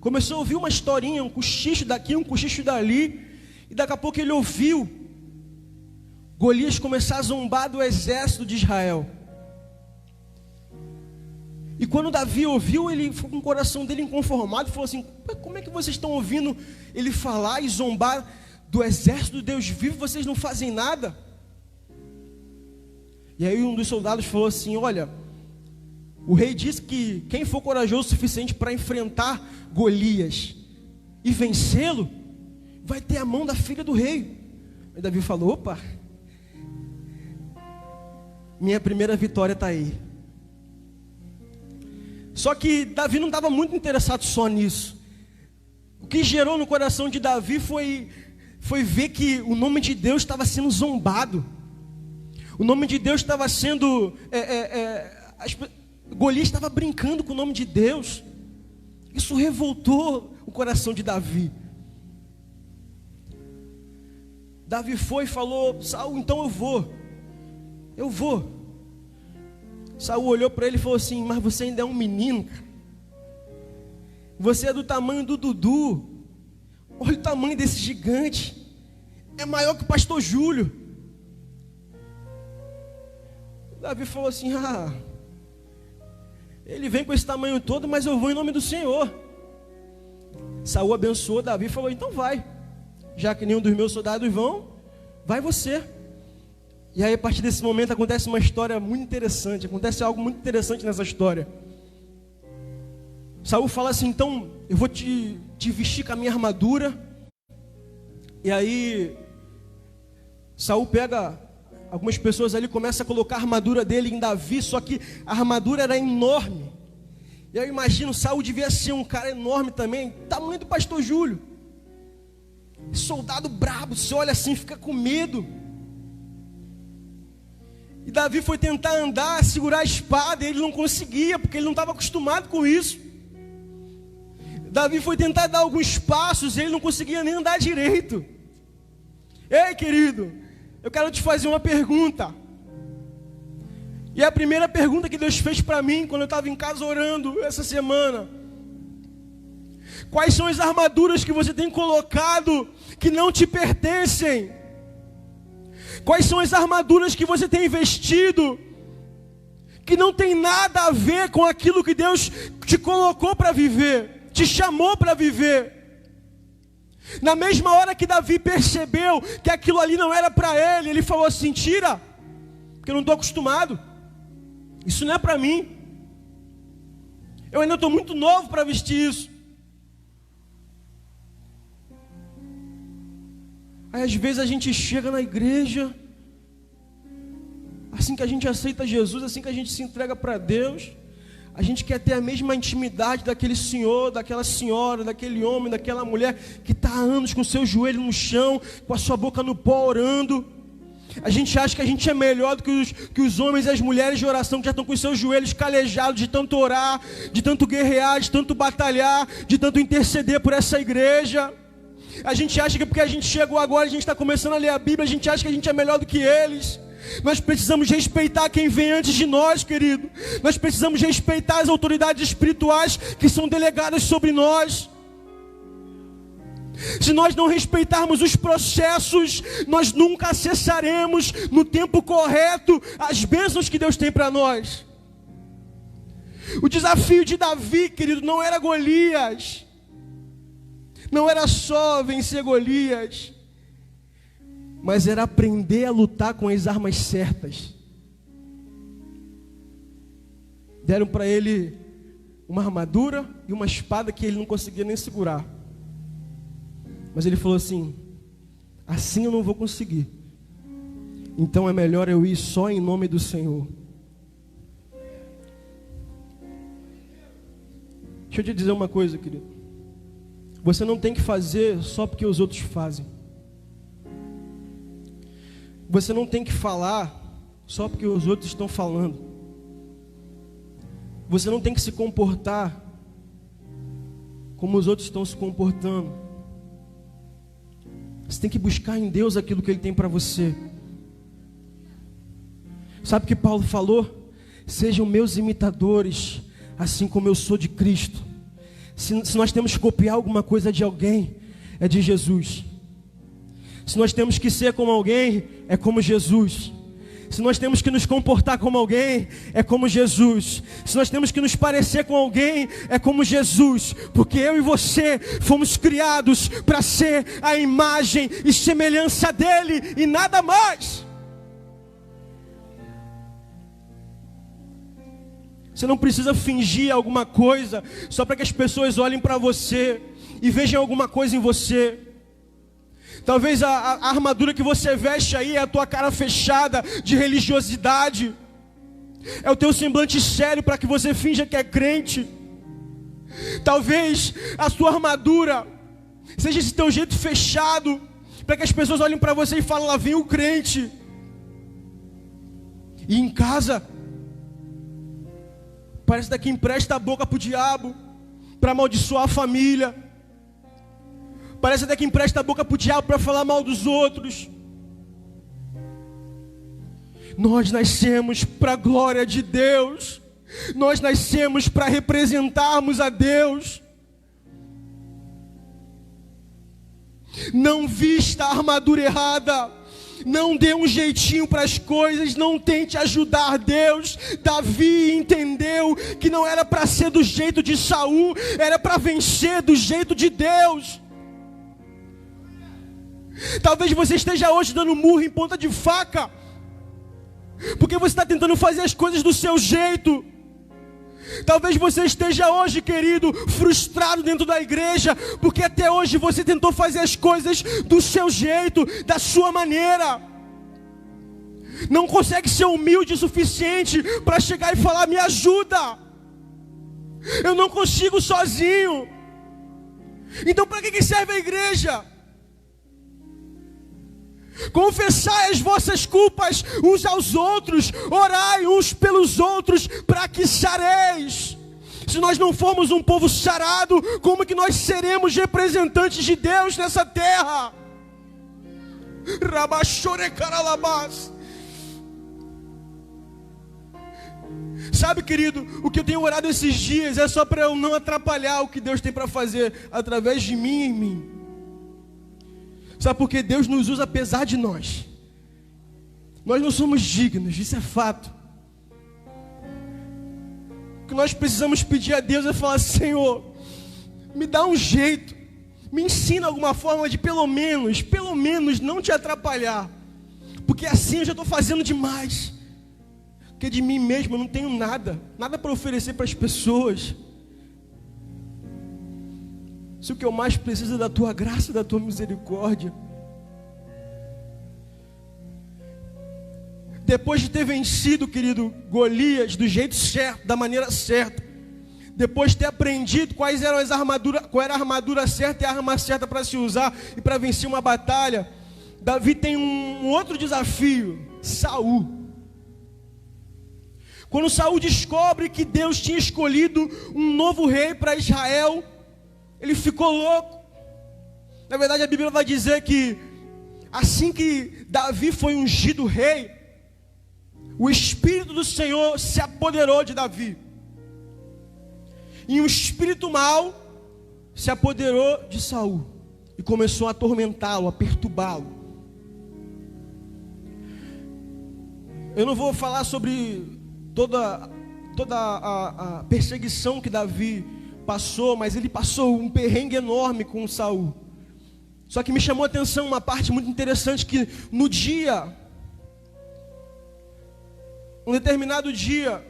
Começou a ouvir uma historinha, um cochicho daqui, um cochicho dali. E daqui a pouco ele ouviu Golias começar a zombar do exército de Israel. E quando Davi ouviu, ele ficou com o coração dele inconformado e falou assim: como é que vocês estão ouvindo ele falar e zombar do exército de Deus vivo, vocês não fazem nada? E aí um dos soldados falou assim: olha, o rei disse que quem for corajoso o suficiente para enfrentar Golias e vencê-lo, vai ter a mão da filha do rei. Aí Davi falou: opa, minha primeira vitória está aí. Só que Davi não estava muito interessado só nisso. O que gerou no coração de Davi foi ver que o nome de Deus estava sendo zombado. O nome de Deus estava sendo... Golias estava brincando com o nome de Deus. Isso revoltou o coração de Davi. Davi foi e falou: Saul, então eu vou. Saul olhou para ele e falou assim: mas você ainda é um menino, cara. Você é do tamanho do Dudu. Olha o tamanho desse gigante. É maior que o pastor Júlio. Davi falou assim: ele vem com esse tamanho todo, mas eu vou em nome do Senhor. Saul abençoou Davi e falou: então vai. Já que nenhum dos meus soldados vão, vai você. E aí a partir desse momento acontece uma história muito interessante. Acontece algo muito interessante nessa história. Saul fala assim: então eu vou te vestir com a minha armadura. E aí Saul pega algumas pessoas ali, começa a colocar a armadura dele em Davi. Só que a armadura era enorme. E eu imagino, Saul devia ser um cara enorme também, tamanho do pastor Júlio. Soldado brabo, você olha assim, fica com medo. E Davi foi tentar andar, segurar a espada, e ele não conseguia, porque ele não estava acostumado com isso. Davi foi tentar dar alguns passos, e ele não conseguia nem andar direito. Ei, querido, eu quero te fazer uma pergunta. E a primeira pergunta que Deus fez para mim, quando eu estava em casa orando essa semana: quais são as armaduras que você tem colocado que não te pertencem? Quais são as armaduras que você tem vestido que não tem nada a ver com aquilo que Deus te colocou para viver, te chamou para viver? Na mesma hora que Davi percebeu que aquilo ali não era para ele, ele falou assim: tira, porque eu não estou acostumado. Isso não é para mim. Eu ainda estou muito novo para vestir isso. Aí às vezes a gente chega na igreja, assim que a gente aceita Jesus, assim que a gente se entrega para Deus, a gente quer ter a mesma intimidade daquele senhor, daquela senhora, daquele homem, daquela mulher que está há anos com o seu joelho no chão, com a sua boca no pó orando. A gente acha que a gente é melhor do que os homens e as mulheres de oração que já estão com os seus joelhos calejados de tanto orar, de tanto guerrear, de tanto batalhar, de tanto interceder por essa igreja. A gente acha que porque a gente chegou agora, a gente está começando a ler a Bíblia, a gente acha que a gente é melhor do que eles. Nós precisamos respeitar quem vem antes de nós, querido. Nós precisamos respeitar as autoridades espirituais que são delegadas sobre nós. Se nós não respeitarmos os processos, nós nunca acessaremos no tempo correto as bênçãos que Deus tem para nós. O desafio de Davi, querido, não era Golias. Não era só vencer Golias, mas era aprender a lutar com as armas certas. Deram para ele uma armadura e uma espada que ele não conseguia nem segurar. Mas ele falou assim: assim eu não vou conseguir. Então é melhor eu ir só em nome do Senhor. Deixa eu te dizer uma coisa, querido. Você não tem que fazer só porque os outros fazem. Você não tem que falar só porque os outros estão falando. Você não tem que se comportar como os outros estão se comportando. Você tem que buscar em Deus aquilo que Ele tem para você. Sabe o que Paulo falou? Sejam meus imitadores, assim como eu sou de Cristo. Se nós temos que copiar alguma coisa de alguém, é de Jesus. Se nós temos que ser como alguém, é como Jesus. Se nós temos que nos comportar como alguém, é como Jesus. Se nós temos que nos parecer com alguém, é como Jesus. Porque eu e você fomos criados para ser a imagem e semelhança dele e nada mais. Você não precisa fingir alguma coisa só para que as pessoas olhem para você e vejam alguma coisa em você. Talvez a armadura que você veste aí é a tua cara fechada de religiosidade. É o teu semblante sério para que você finja que é crente. Talvez a sua armadura seja esse teu jeito fechado, para que as pessoas olhem para você e falem: lá vem o crente. E em casa, parece daqui empresta a boca para o diabo, para amaldiçoar a família. Parece até que empresta a boca para o diabo para falar mal dos outros. Nós nascemos para a glória de Deus. Nós nascemos para representarmos a Deus. Não vista a armadura errada. Não dê um jeitinho para as coisas. Não tente ajudar Deus. Davi entendeu que não era para ser do jeito de Saul, era para vencer do jeito de Deus. Talvez você esteja hoje dando murro em ponta de faca, porque você está tentando fazer as coisas do seu jeito. Talvez você esteja hoje, querido, frustrado dentro da igreja, porque até hoje você tentou fazer as coisas do seu jeito, da sua maneira. Não consegue ser humilde o suficiente para chegar e falar: me ajuda, eu não consigo sozinho. Então para que serve a igreja? Confessai as vossas culpas uns aos outros, orai uns pelos outros, para que sareis. Se nós não formos um povo sarado, como que nós seremos representantes de Deus nessa terra? Sabe, querido, o que eu tenho orado esses dias é só para eu não atrapalhar o que Deus tem para fazer através de mim e em mim. Sabe por que Deus nos usa apesar de nós? Nós não somos dignos, isso é fato. O que nós precisamos pedir a Deus é falar: Senhor, me dá um jeito, me ensina alguma forma de pelo menos não te atrapalhar. Porque assim eu já estou fazendo demais. Porque de mim mesmo eu não tenho nada para oferecer para as pessoas. Se o que eu mais preciso é da tua graça e da tua misericórdia. Depois de ter vencido, querido, Golias do jeito certo, da maneira certa, depois de ter aprendido qual era a armadura certa e a arma certa para se usar e para vencer uma batalha, Davi tem um outro desafio: Saul. Quando Saul descobre que Deus tinha escolhido um novo rei para Israel, ele ficou louco. Na verdade, a Bíblia vai dizer que assim que Davi foi ungido rei, o Espírito do Senhor se apoderou de Davi. E um espírito mau se apoderou de Saul e começou a atormentá-lo, a perturbá-lo. Eu não vou falar sobre toda a perseguição que Davi passou, mas ele passou um perrengue enorme com Saul. Só que me chamou a atenção uma parte muito interessante, que um determinado dia,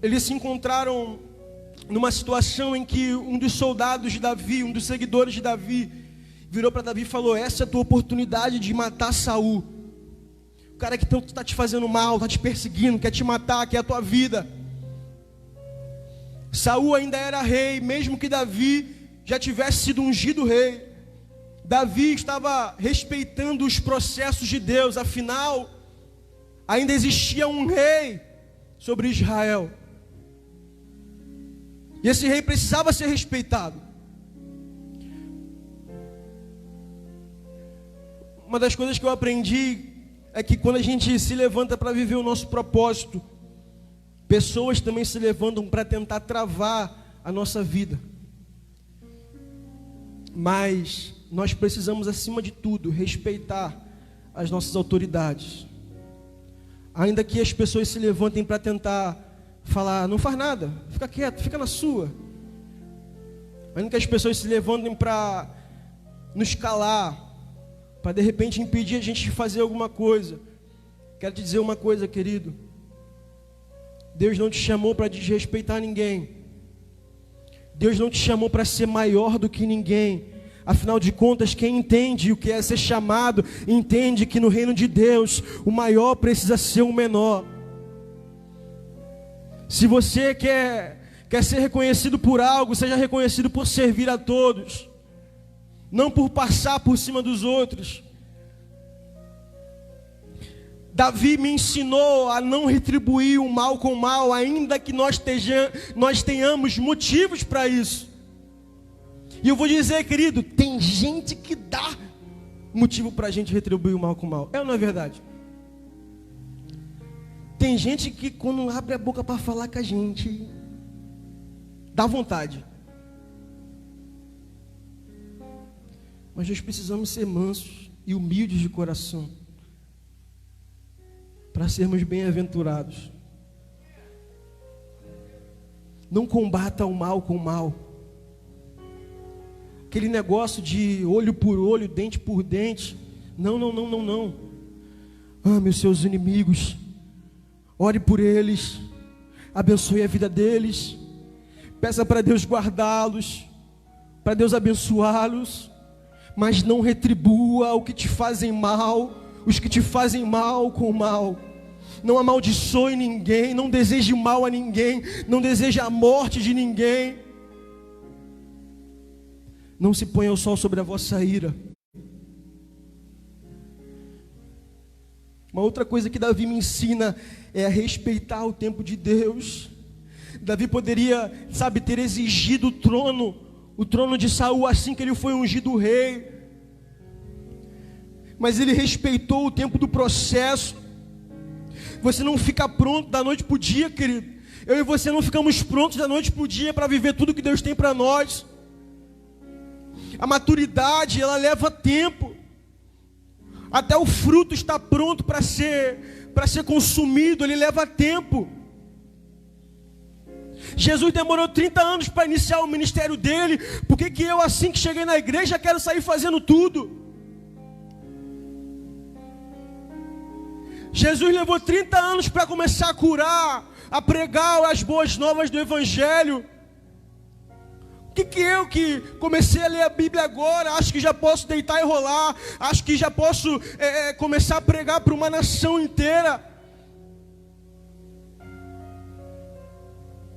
eles se encontraram numa situação em que um dos soldados de Davi, um dos seguidores de Davi, virou para Davi e falou: essa é a tua oportunidade de matar Saul. O cara que tanto está te fazendo mal, está te perseguindo, quer te matar, quer a tua vida. Saul ainda era rei, mesmo que Davi já tivesse sido ungido rei. Davi estava respeitando os processos de Deus, afinal, ainda existia um rei sobre Israel. E esse rei precisava ser respeitado. Uma das coisas que eu aprendi é que quando a gente se levanta para viver o nosso propósito, pessoas também se levantam para tentar travar a nossa vida. Mas nós precisamos, acima de tudo, respeitar as nossas autoridades. Ainda que as pessoas se levantem para tentar falar: não faz nada, fica quieto, fica na sua. Ainda que as pessoas se levantem para nos calar, para de repente impedir a gente de fazer alguma coisa. Quero te dizer uma coisa, querido: Deus não te chamou para desrespeitar ninguém. Deus não te chamou para ser maior do que ninguém. Afinal de contas, quem entende o que é ser chamado, entende que no reino de Deus, o maior precisa ser o menor. Se você quer ser reconhecido por algo, seja reconhecido por servir a todos, não por passar por cima dos outros. Davi me ensinou a não retribuir o mal com o mal, ainda que nós tenhamos motivos para isso. E eu vou dizer, querido, tem gente que dá motivo para a gente retribuir o mal com o mal. É ou não é verdade? Tem gente que quando abre a boca para falar com a gente, dá vontade. Mas nós precisamos ser mansos e humildes de coração, para sermos bem-aventurados. Não combata o mal com o mal. Aquele negócio de olho por olho, dente por dente. Não. Ame os seus inimigos. Ore por eles. Abençoe a vida deles. Peça para Deus guardá-los, para Deus abençoá-los. Mas não retribua o que te fazem mal, os que te fazem mal com o mal. Não amaldiçoe ninguém, não deseje mal a ninguém, não deseje a morte de ninguém. Não se ponha o sol sobre a vossa ira. Uma outra coisa que Davi me ensina é a respeitar o tempo de Deus. Davi poderia, ter exigido o trono de Saul assim que ele foi ungido rei. Mas ele respeitou o tempo do processo. Você não fica pronto da noite para o dia, querido. Eu e você não ficamos prontos da noite para o dia para viver tudo que Deus tem para nós. A maturidade, ela leva tempo. Até o fruto estar pronto para ser consumido, ele leva tempo. Jesus demorou 30 anos para iniciar o ministério dele. Por que eu, assim que cheguei na igreja, quero sair fazendo tudo? Jesus levou 30 anos para começar a curar, a pregar as boas novas do Evangelho. Que eu que comecei a ler a Bíblia agora, acho que já posso deitar e rolar, acho que já posso começar a pregar para uma nação inteira.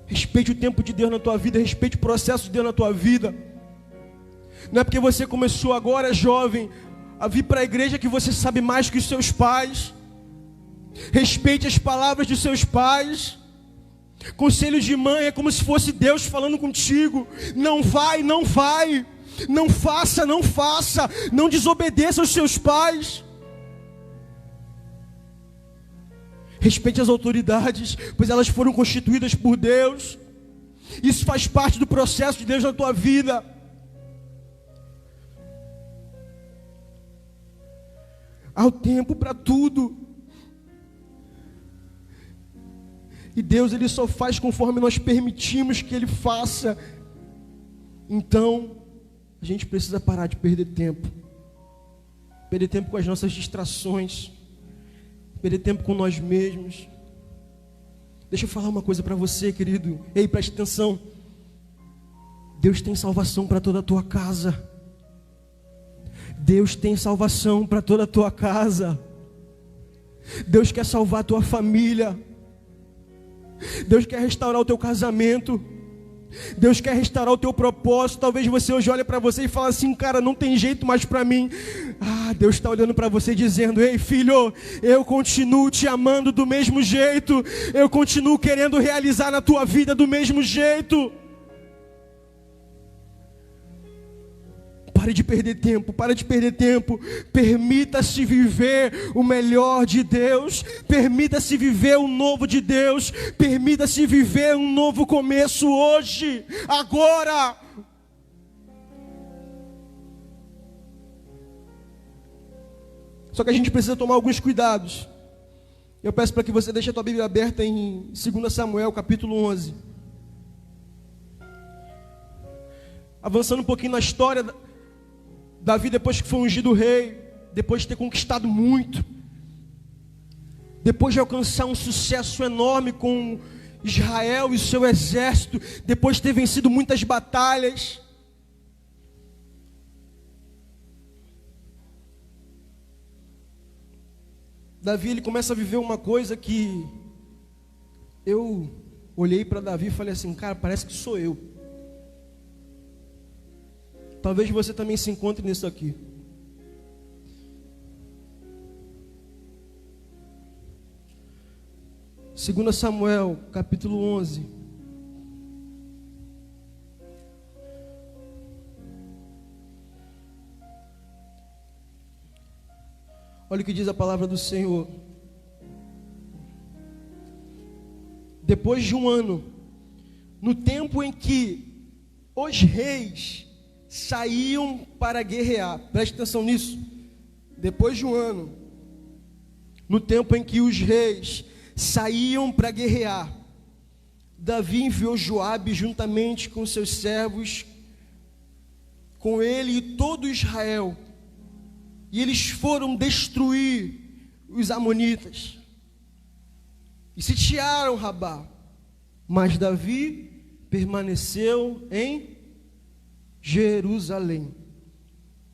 Respeite o tempo de Deus na tua vida, respeite o processo de Deus na tua vida. Não é porque você começou agora, jovem, a vir para a igreja que você sabe mais que os seus pais. Respeite as palavras de seus pais. Conselhos de mãe é como se fosse Deus falando contigo. Não vai. Não faça. Não desobedeça aos seus pais. Respeite as autoridades, pois elas foram constituídas por Deus. Isso faz parte do processo de Deus na tua vida. Há o tempo para tudo. E Deus, ele só faz conforme nós permitimos que ele faça. Então, a gente precisa parar de perder tempo. Perder tempo com as nossas distrações. Perder tempo com nós mesmos. Deixa eu falar uma coisa para você, querido. Ei, preste atenção. Deus tem salvação para toda a tua casa. Deus tem salvação para toda a tua casa. Deus quer salvar a tua família. Deus quer restaurar o teu casamento. Deus quer restaurar o teu propósito. Talvez você hoje olhe para você e fale assim: cara, não tem jeito mais para mim. Deus está olhando para você dizendo: ei, filho, eu continuo te amando do mesmo jeito. Eu continuo querendo realizar na tua vida do mesmo jeito. Pare de perder tempo. Permita-se viver o melhor de Deus. Permita-se viver o novo de Deus. Permita-se viver um novo começo hoje, agora. Só que a gente precisa tomar alguns cuidados. Eu peço para que você deixe a tua Bíblia aberta em 2 Samuel, capítulo 11. Avançando um pouquinho na história, Davi, depois que foi ungido rei, depois de ter conquistado muito, depois de alcançar um sucesso enorme com Israel e seu exército, depois de ter vencido muitas batalhas, Davi, ele começa a viver uma coisa que eu olhei para Davi e falei assim, cara, parece que sou eu. Talvez você também se encontre nisso aqui. Segundo Samuel, capítulo 11. Olha o que diz a palavra do Senhor. Depois de um ano, no tempo em que os reis saíam para guerrear, preste atenção nisso. Depois de um ano, no tempo em que os reis saíam para guerrear, Davi enviou Joabe juntamente com seus servos, com ele e todo Israel, e eles foram destruir os amonitas e sitiaram Rabá, mas Davi permaneceu em Jerusalém.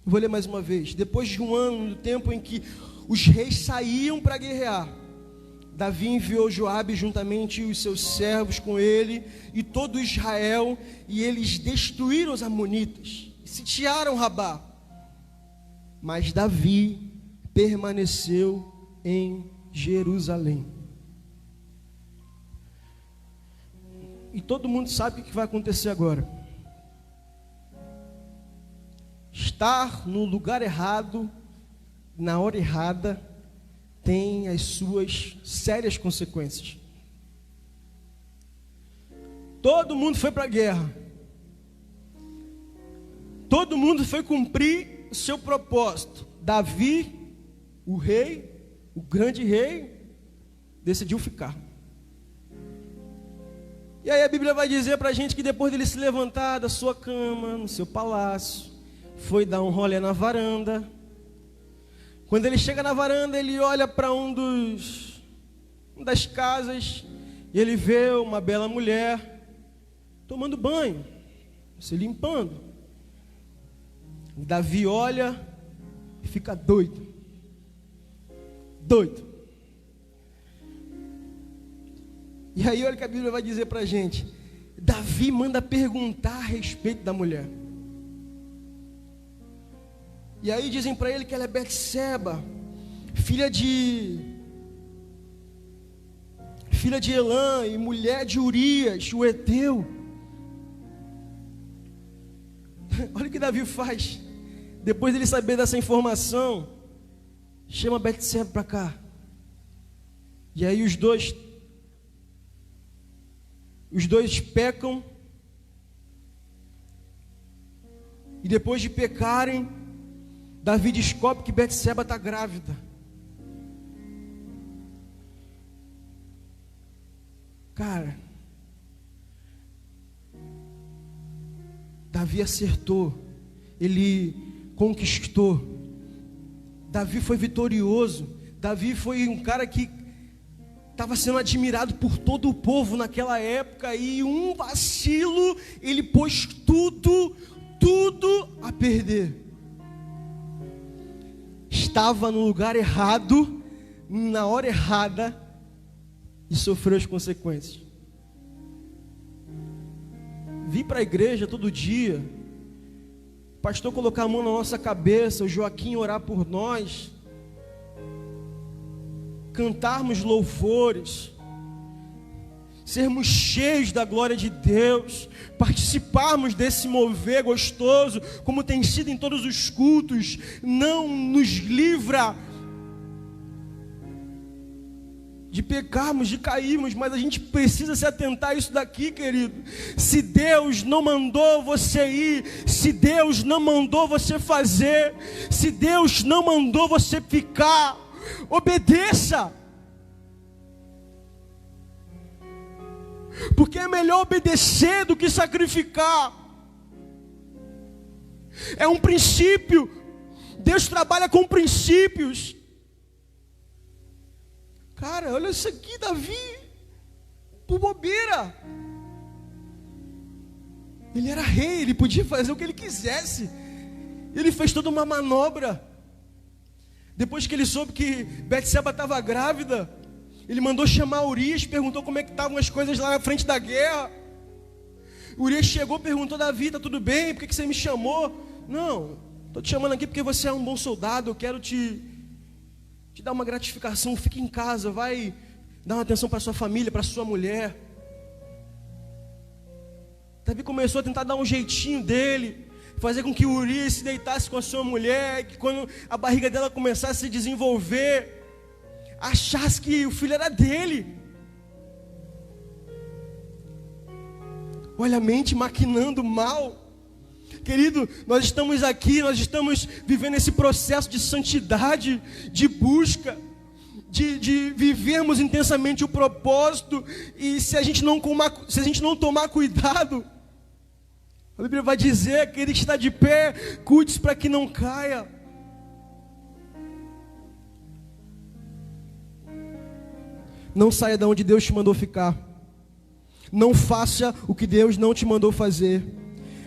Vou ler mais uma vez. Depois de um ano, no tempo em que os reis saíam para guerrear, Davi enviou Joabe juntamente os seus servos com ele e todo Israel, e eles destruíram os amonitas e sitiaram Rabá. Mas Davi permaneceu em Jerusalém. E todo mundo sabe o que vai acontecer agora. Estar no lugar errado, na hora errada, tem as suas sérias consequências. Todo mundo foi para a guerra. Todo mundo foi cumprir o seu propósito. Davi, o rei, o grande rei, decidiu ficar. E aí a Bíblia vai dizer para a gente que depois dele se levantar da sua cama, no seu palácio, foi dar um rolê na varanda. Quando ele chega na varanda, ele olha para uma das casas e ele vê uma bela mulher tomando banho, se limpando. Davi olha e fica doido. Doido. E aí olha o que a Bíblia vai dizer para a gente. Davi manda perguntar a respeito da mulher. E aí dizem para ele que ela é Betseba, filha de Elã e mulher de Urias, o Eteu. Olha o que Davi faz. Depois dele saber dessa informação, chama Betseba para cá. E aí os dois pecam. E depois de pecarem, Davi descobre que Betseba está grávida. Cara, Davi acertou, ele conquistou, Davi foi vitorioso, Davi foi um cara que estava sendo admirado por todo o povo naquela época, e um vacilo, ele pôs tudo a perder. Estava no lugar errado, na hora errada, e sofreu as consequências. Vir para a igreja todo dia, o pastor colocar a mão na nossa cabeça, o Joaquim orar por nós, cantarmos louvores, sermos cheios da glória de Deus, participarmos desse mover gostoso, como tem sido em todos os cultos, não nos livra de pecarmos, de cairmos, mas a gente precisa se atentar a isso daqui, querido. Se Deus não mandou você ir, se Deus não mandou você fazer, se Deus não mandou você ficar, obedeça. Porque é melhor obedecer do que sacrificar. É um princípio. Deus trabalha com princípios. Cara, olha isso aqui, Davi, por bobeira. Ele era rei, ele podia fazer o que ele quisesse. Ele fez toda uma manobra. Depois que ele soube que Betseba estava grávida, Ele mandou chamar Urias, perguntou como é que estavam as coisas lá na frente da guerra. Urias chegou, perguntou: Davi, está tudo bem? Por que você me chamou? Não, estou te chamando aqui porque você é um bom soldado, eu quero te dar uma gratificação. Fique em casa, vai dar uma atenção para sua família, para sua mulher. Davi começou a tentar dar um jeitinho dele, fazer com que Urias se deitasse com a sua mulher, que quando a barriga dela começasse a se desenvolver, achasse que o filho era dele. Olha a mente maquinando mal. Querido, nós estamos aqui, nós estamos vivendo esse processo de santidade, de busca, de vivermos intensamente o propósito. E se a gente não tomar cuidado, a Bíblia vai dizer: aquele que está de pé, cuide-se para que não caia. Não saia de onde Deus te mandou ficar. Não faça o que Deus não te mandou fazer.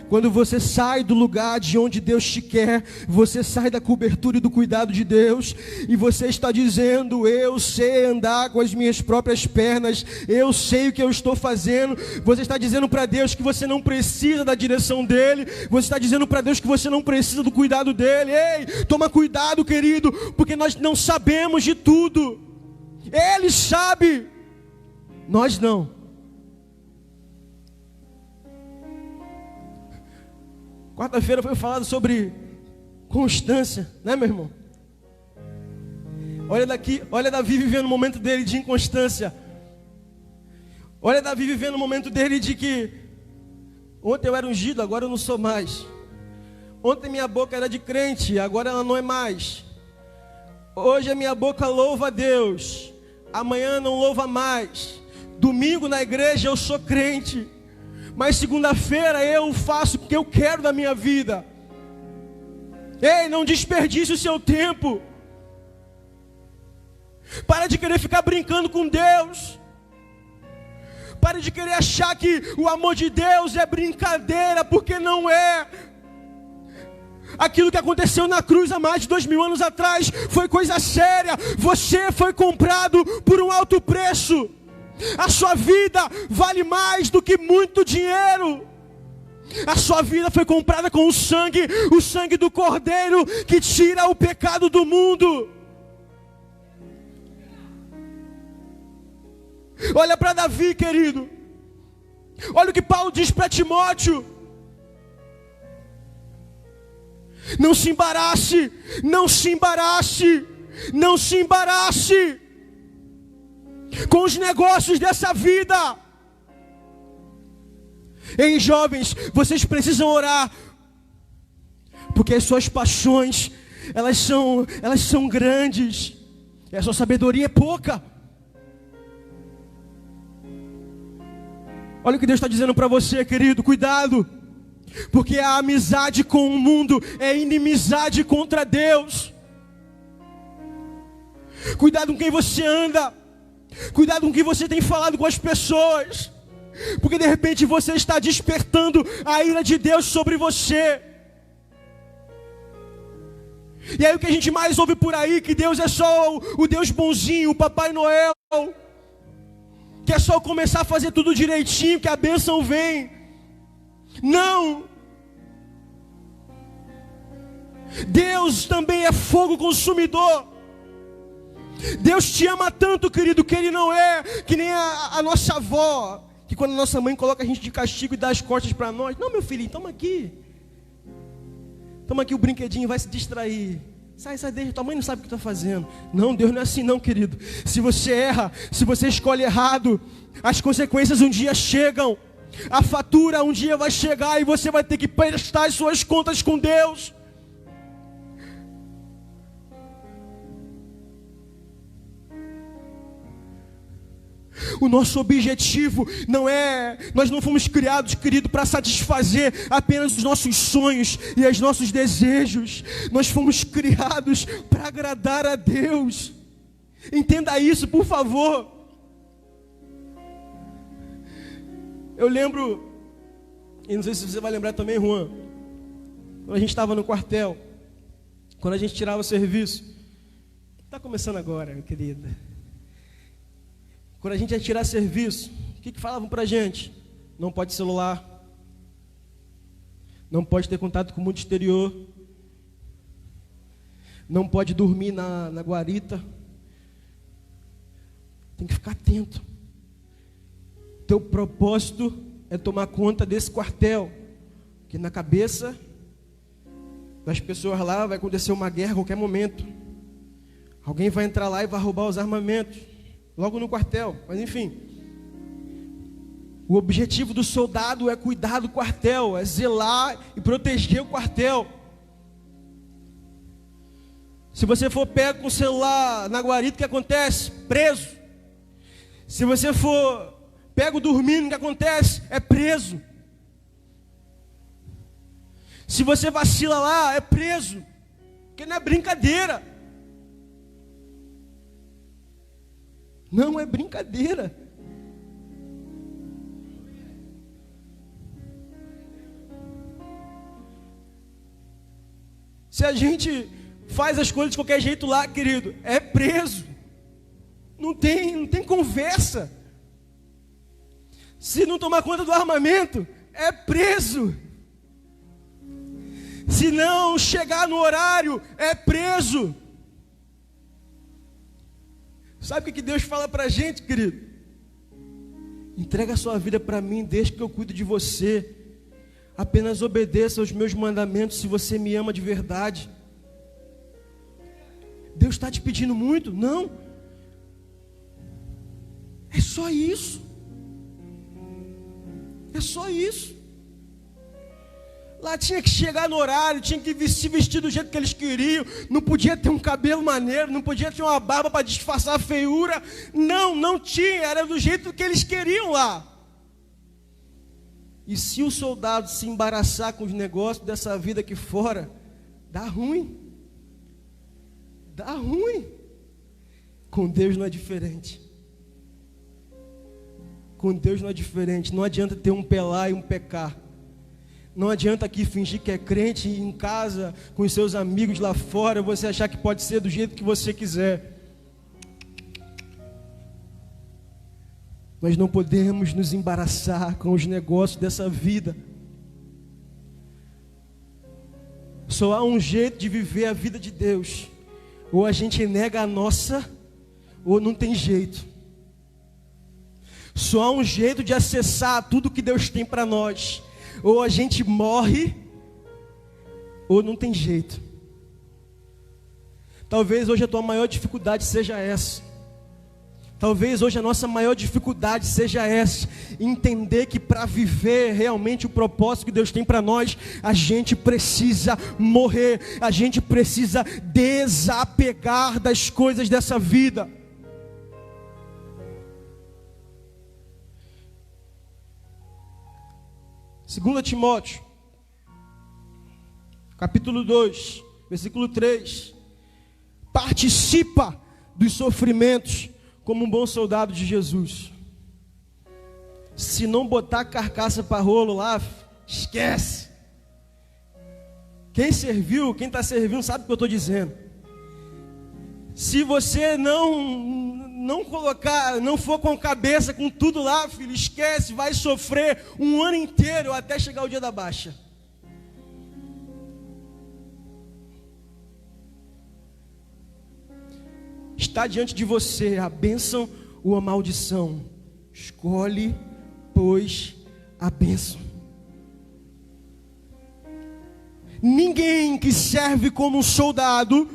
Quando você sai do lugar de onde Deus te quer, você sai da cobertura e do cuidado de Deus, e você está dizendo: eu sei andar com as minhas próprias pernas, eu sei o que eu estou fazendo. Você está dizendo para Deus que você não precisa da direção dEle, você está dizendo para Deus que você não precisa do cuidado dEle. Ei, toma cuidado, querido, porque nós não sabemos de tudo. Ele sabe, nós não. Quarta-feira foi falado sobre constância, né, meu irmão? Olha Davi vivendo o momento dele de inconstância. Olha Davi vivendo o momento dele de que ontem eu era ungido, agora eu não sou mais. Ontem minha boca era de crente, agora ela não é mais. Hoje a minha boca louva a Deus, amanhã não louva mais. Domingo na igreja eu sou crente, mas segunda-feira eu faço o que eu quero da minha vida. Ei, não desperdice o seu tempo. Para de querer ficar brincando com Deus. Para de querer achar que o amor de Deus é brincadeira, porque não é. Aquilo que aconteceu na cruz há mais de 2000 anos atrás foi coisa séria. Você foi comprado por um alto preço. A sua vida vale mais do que muito dinheiro. A sua vida foi comprada com o sangue do Cordeiro que tira o pecado do mundo. Olha para Davi, querido. Olha o que Paulo diz para Timóteo: não se embarace, não se embarace, não se embarace com os negócios dessa vida. Ei, jovens, vocês precisam orar, porque as suas paixões, elas são grandes, e a sua sabedoria é pouca. Olha o que Deus está dizendo para você, querido: cuidado, porque a amizade com o mundo é inimizade contra Deus. Cuidado com quem você anda. Cuidado com o que você tem falado com as pessoas, porque de repente você está despertando a ira de Deus sobre você. E aí o que a gente mais ouve por aí, que Deus é só o Deus bonzinho, o Papai Noel, que é só começar a fazer tudo direitinho que a bênção vem. Não. Deus também é fogo consumidor. Deus te ama tanto, querido, que Ele não é que nem a nossa avó, que quando a nossa mãe coloca a gente de castigo e dá as costas para nós: não, meu filhinho, toma aqui o brinquedinho, vai se distrair. Sai, deixa, tua mãe não sabe o que está fazendo. Não, Deus não é assim não, querido. Se você erra, se você escolhe errado, as consequências um dia chegam. A fatura um dia vai chegar e você vai ter que prestar as suas contas com Deus. O nosso objetivo não é, nós não fomos criados, querido, para satisfazer apenas os nossos sonhos e os nossos desejos. Nós fomos criados para agradar a Deus. Entenda isso, por favor. Eu lembro, e não sei se você vai lembrar também, Juan, quando a gente estava no quartel, quando a gente tirava o serviço. Está começando agora, meu querido. Quando a gente ia tirar serviço, o que falavam pra gente? Não pode celular, não pode ter contato com o mundo exterior, não pode dormir na guarita, tem que ficar atento. Teu propósito é tomar conta desse quartel, que na cabeça das pessoas lá vai acontecer uma guerra a qualquer momento. Alguém vai entrar lá e vai roubar os armamentos, logo no quartel, mas enfim. O objetivo do soldado é cuidar do quartel, é zelar e proteger o quartel. Se você for pego com o celular na guarita, o que acontece? Preso. Se você for pego dormindo, o que acontece? É preso. Se você vacila lá, é preso. Porque não é brincadeira. Não é brincadeira. Se a gente faz as coisas de qualquer jeito lá, querido, é preso. Não tem conversa. Se não tomar conta do armamento, é preso. Se não chegar no horário, é preso. Sabe o que Deus fala pra gente, querido? Entrega a sua vida para mim, deixa que eu cuido de você. Apenas obedeça aos meus mandamentos se você me ama de verdade. Deus está te pedindo muito? Não. É só isso. É só isso. Lá tinha que chegar no horário, tinha que se vestir do jeito que eles queriam. Não podia ter um cabelo maneiro, não podia ter uma barba para disfarçar a feiura. Não tinha, era do jeito que eles queriam lá. E se o soldado se embaraçar com os negócios dessa vida aqui fora, dá ruim. Dá ruim. Com Deus não é diferente. Com Deus não é diferente. Não adianta ter um pelar e um pecar. Não adianta aqui fingir que é crente em casa, com os seus amigos lá fora, você achar que pode ser do jeito que você quiser. Nós não podemos nos embaraçar com os negócios dessa vida. Só há um jeito de viver a vida de Deus. Ou a gente nega a nossa, ou não tem jeito. Só há um jeito de acessar tudo que Deus tem para nós. Ou a gente morre, ou não tem jeito. Talvez hoje a tua maior dificuldade seja essa. Talvez hoje a nossa maior dificuldade seja essa. Entender que para viver realmente o propósito que Deus tem para nós, a gente precisa morrer. A gente precisa desapegar das coisas dessa vida. Segunda Timóteo, capítulo 2, versículo 3. Participa dos sofrimentos como um bom soldado de Jesus. Se não botar carcaça para rolo lá, esquece. Quem serviu, quem está servindo sabe o que eu estou dizendo. Se você não colocar, não for com cabeça, com tudo lá, filho, esquece, vai sofrer um ano inteiro até chegar o dia da baixa. Está diante de você a bênção ou a maldição. Escolhe, pois, a bênção. Ninguém que serve como um soldado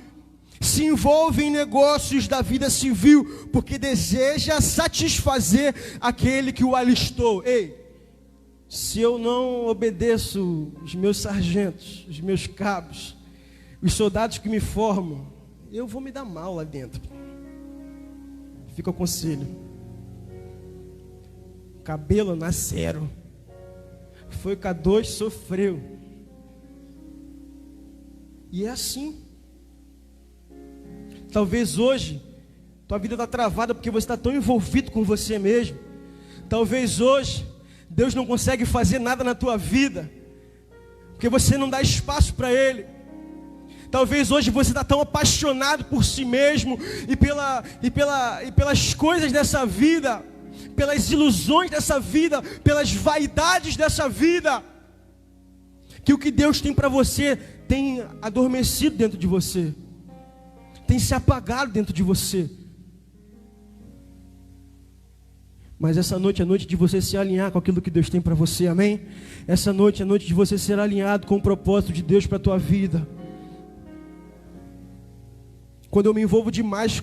se envolve em negócios da vida civil, porque deseja satisfazer aquele que o alistou. Ei, se eu não obedeço os meus sargentos, os meus cabos, os soldados que me formam, eu vou me dar mal lá dentro. Fica o conselho. Cabelo na zero. Foi K2, sofreu. E é assim. Talvez hoje tua vida está travada porque você está tão envolvido com você mesmo. Talvez hoje Deus não consegue fazer nada na tua vida porque você não dá espaço para Ele. Talvez hoje você está tão apaixonado por si mesmo e pelas coisas dessa vida, pelas ilusões dessa vida, pelas vaidades dessa vida, que o que Deus tem para você tem adormecido dentro de você, tem se apagado dentro de você. Mas essa noite é noite de você se alinhar com aquilo que Deus tem para você, amém? Essa noite é noite de você ser alinhado com o propósito de Deus para a tua vida. Quando eu me envolvo demais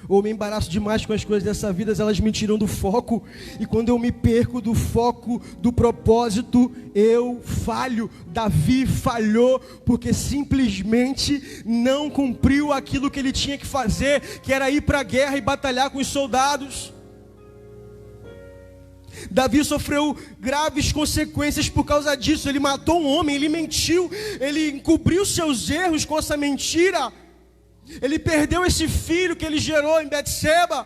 ou me embaraço demais com as coisas dessa vida, elas me tiram do foco. E quando eu me perco do foco, do propósito, eu falho. Davi falhou porque simplesmente não cumpriu aquilo que ele tinha que fazer, que era ir para a guerra e batalhar com os soldados. Davi sofreu graves consequências por causa disso. Ele matou um homem, ele mentiu, ele encobriu seus erros com essa mentira. Ele perdeu esse filho que ele gerou em Betseba,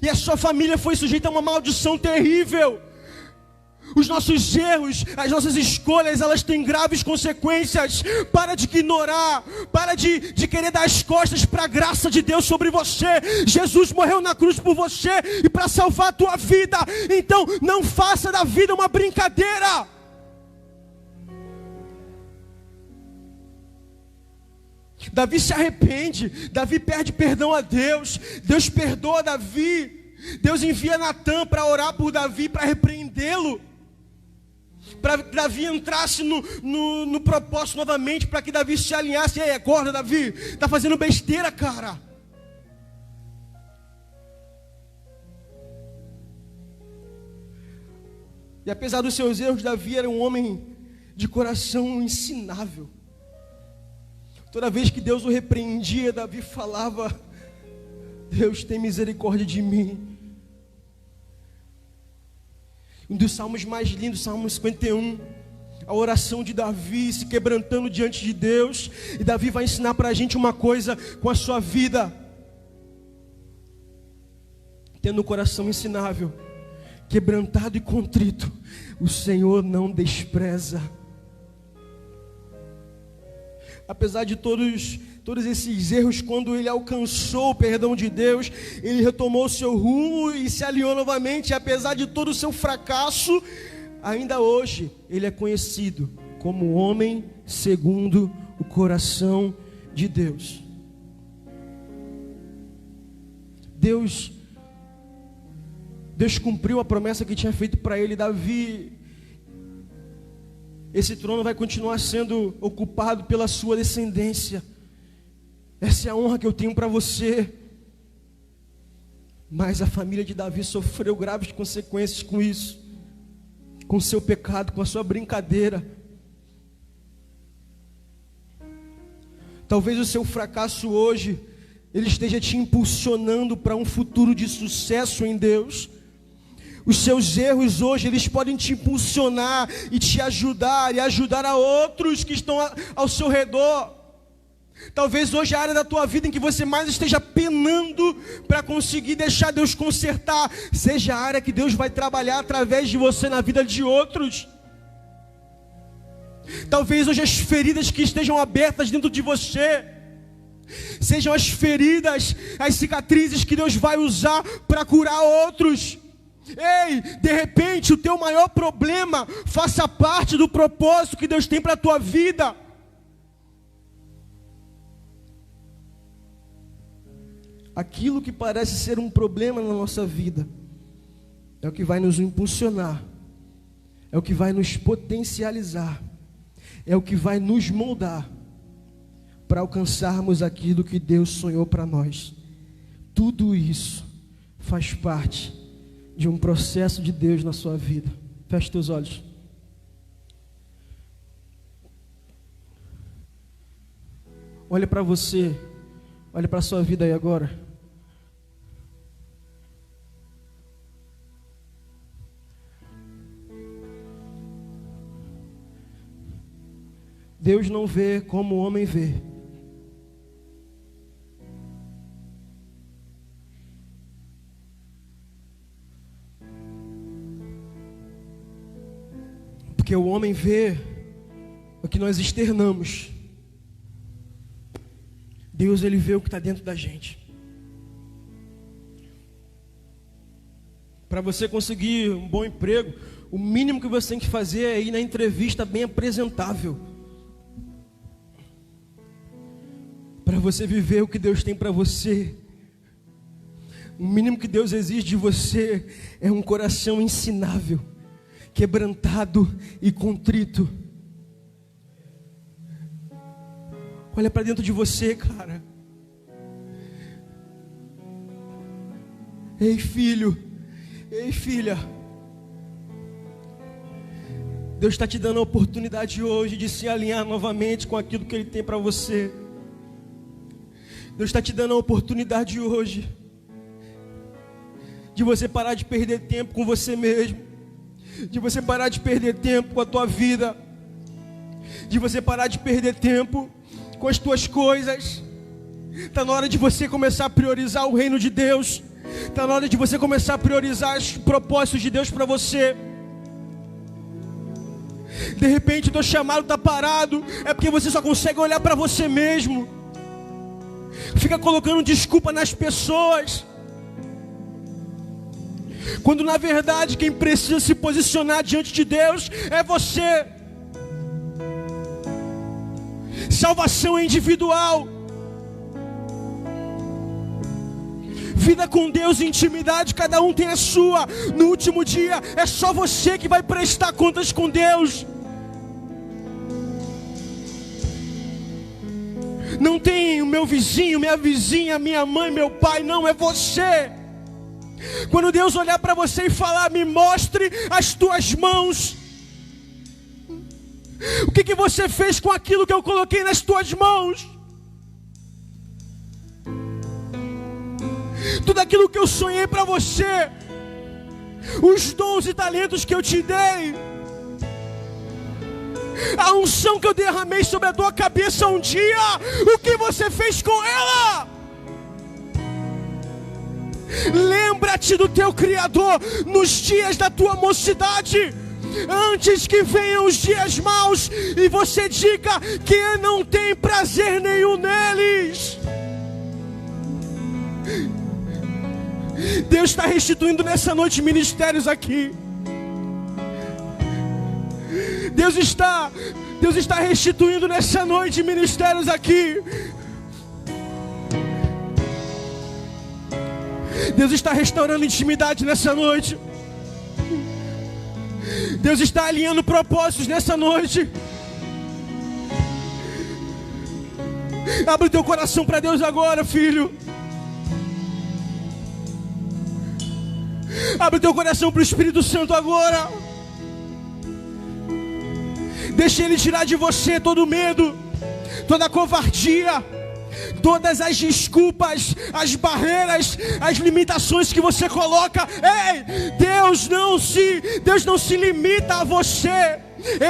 e a sua família foi sujeita a uma maldição terrível. Os nossos erros, as nossas escolhas, elas têm graves consequências. Para de ignorar, para de querer dar as costas para a graça de Deus sobre você. Jesus morreu na cruz por você e para salvar a tua vida. Então não faça da vida uma brincadeira. Davi se arrepende, Davi pede perdão a Deus, Deus perdoa Davi, Deus envia Natã para orar por Davi, para repreendê-lo, para que Davi entrasse no propósito novamente, para que Davi se alinhasse. E aí, acorda, Davi, está fazendo besteira, cara. E apesar dos seus erros, Davi era um homem de coração ensinável. Toda vez que Deus o repreendia, Davi falava: Deus tem misericórdia de mim. Um dos salmos mais lindos, Salmo 51, a oração de Davi se quebrantando diante de Deus. E Davi vai ensinar para a gente uma coisa com a sua vida: tendo o coração ensinável, quebrantado e contrito, o Senhor não despreza. Apesar de todos esses erros, quando ele alcançou o perdão de Deus, ele retomou o seu rumo e se alinhou novamente. E apesar de todo o seu fracasso, ainda hoje ele é conhecido como homem segundo o coração de Deus. Deus cumpriu a promessa que tinha feito para ele. Davi, esse trono vai continuar sendo ocupado pela sua descendência. Essa é a honra que eu tenho para você. Mas a família de Davi sofreu graves consequências com isso, com o seu pecado, com a sua brincadeira. Talvez o seu fracasso hoje, ele esteja te impulsionando para um futuro de sucesso em Deus. Os seus erros hoje, eles podem te impulsionar e te ajudar, e ajudar a outros que estão ao seu redor. Talvez hoje a área da tua vida em que você mais esteja penando para conseguir deixar Deus consertar, seja a área que Deus vai trabalhar através de você na vida de outros. Talvez hoje as feridas que estejam abertas dentro de você sejam as feridas, as cicatrizes que Deus vai usar para curar outros. Ei, de repente o teu maior problema faça parte do propósito que Deus tem para a tua vida. Aquilo que parece ser um problema na nossa vida é o que vai nos impulsionar, é o que vai nos potencializar, é o que vai nos moldar para alcançarmos aquilo que Deus sonhou para nós. Tudo isso faz parte de um processo de Deus na sua vida. Feche teus olhos. Olha para você, olha para a sua vida aí agora. Deus não vê como o homem vê. Porque o homem vê o que nós externamos. Deus, Ele vê o que está dentro da gente. Para você conseguir um bom emprego, o mínimo que você tem que fazer é ir na entrevista bem apresentável. Para você viver o que Deus tem para você, o mínimo que Deus exige de você é um coração ensinável, quebrantado e contrito. Olha para dentro de você, cara. Ei, filho, ei, filha. Deus está te dando a oportunidade hoje de se alinhar novamente com aquilo que Ele tem para você. Deus está te dando a oportunidade hoje de você parar de perder tempo com você mesmo, de você parar de perder tempo com a tua vida, de você parar de perder tempo com as tuas coisas. Está na hora de você começar a priorizar o reino de Deus. Está na hora de você começar a priorizar os propósitos de Deus para você. De repente o teu chamado está parado, é porque você só consegue olhar para você mesmo. Fica colocando desculpa nas pessoas, quando na verdade quem precisa se posicionar diante de Deus é você. Salvação é individual. Vida com Deus e intimidade, cada um tem a sua. No último dia é só você que vai prestar contas com Deus. Não tem o meu vizinho, minha vizinha, minha mãe, meu pai, não, é você. Quando Deus olhar para você e falar: me mostre as tuas mãos, o que você fez com aquilo que eu coloquei nas tuas mãos? Tudo aquilo que eu sonhei para você, os dons e talentos que eu te dei, a unção que eu derramei sobre a tua cabeça um dia, o que você fez com ela? Lembra-te do teu Criador nos dias da tua mocidade, antes que venham os dias maus e você diga que não tem prazer nenhum neles. Deus está restituindo nessa noite ministérios aqui. Deus está restituindo nessa noite ministérios aqui. Deus está restaurando intimidade nessa noite. Deus está alinhando propósitos nessa noite. Abre o teu coração para Deus agora, filho. Abre o teu coração para o Espírito Santo agora. Deixa Ele tirar de você todo o medo, toda a covardia, todas as desculpas, as barreiras, as limitações que você coloca. Ei, Deus não se limita a você.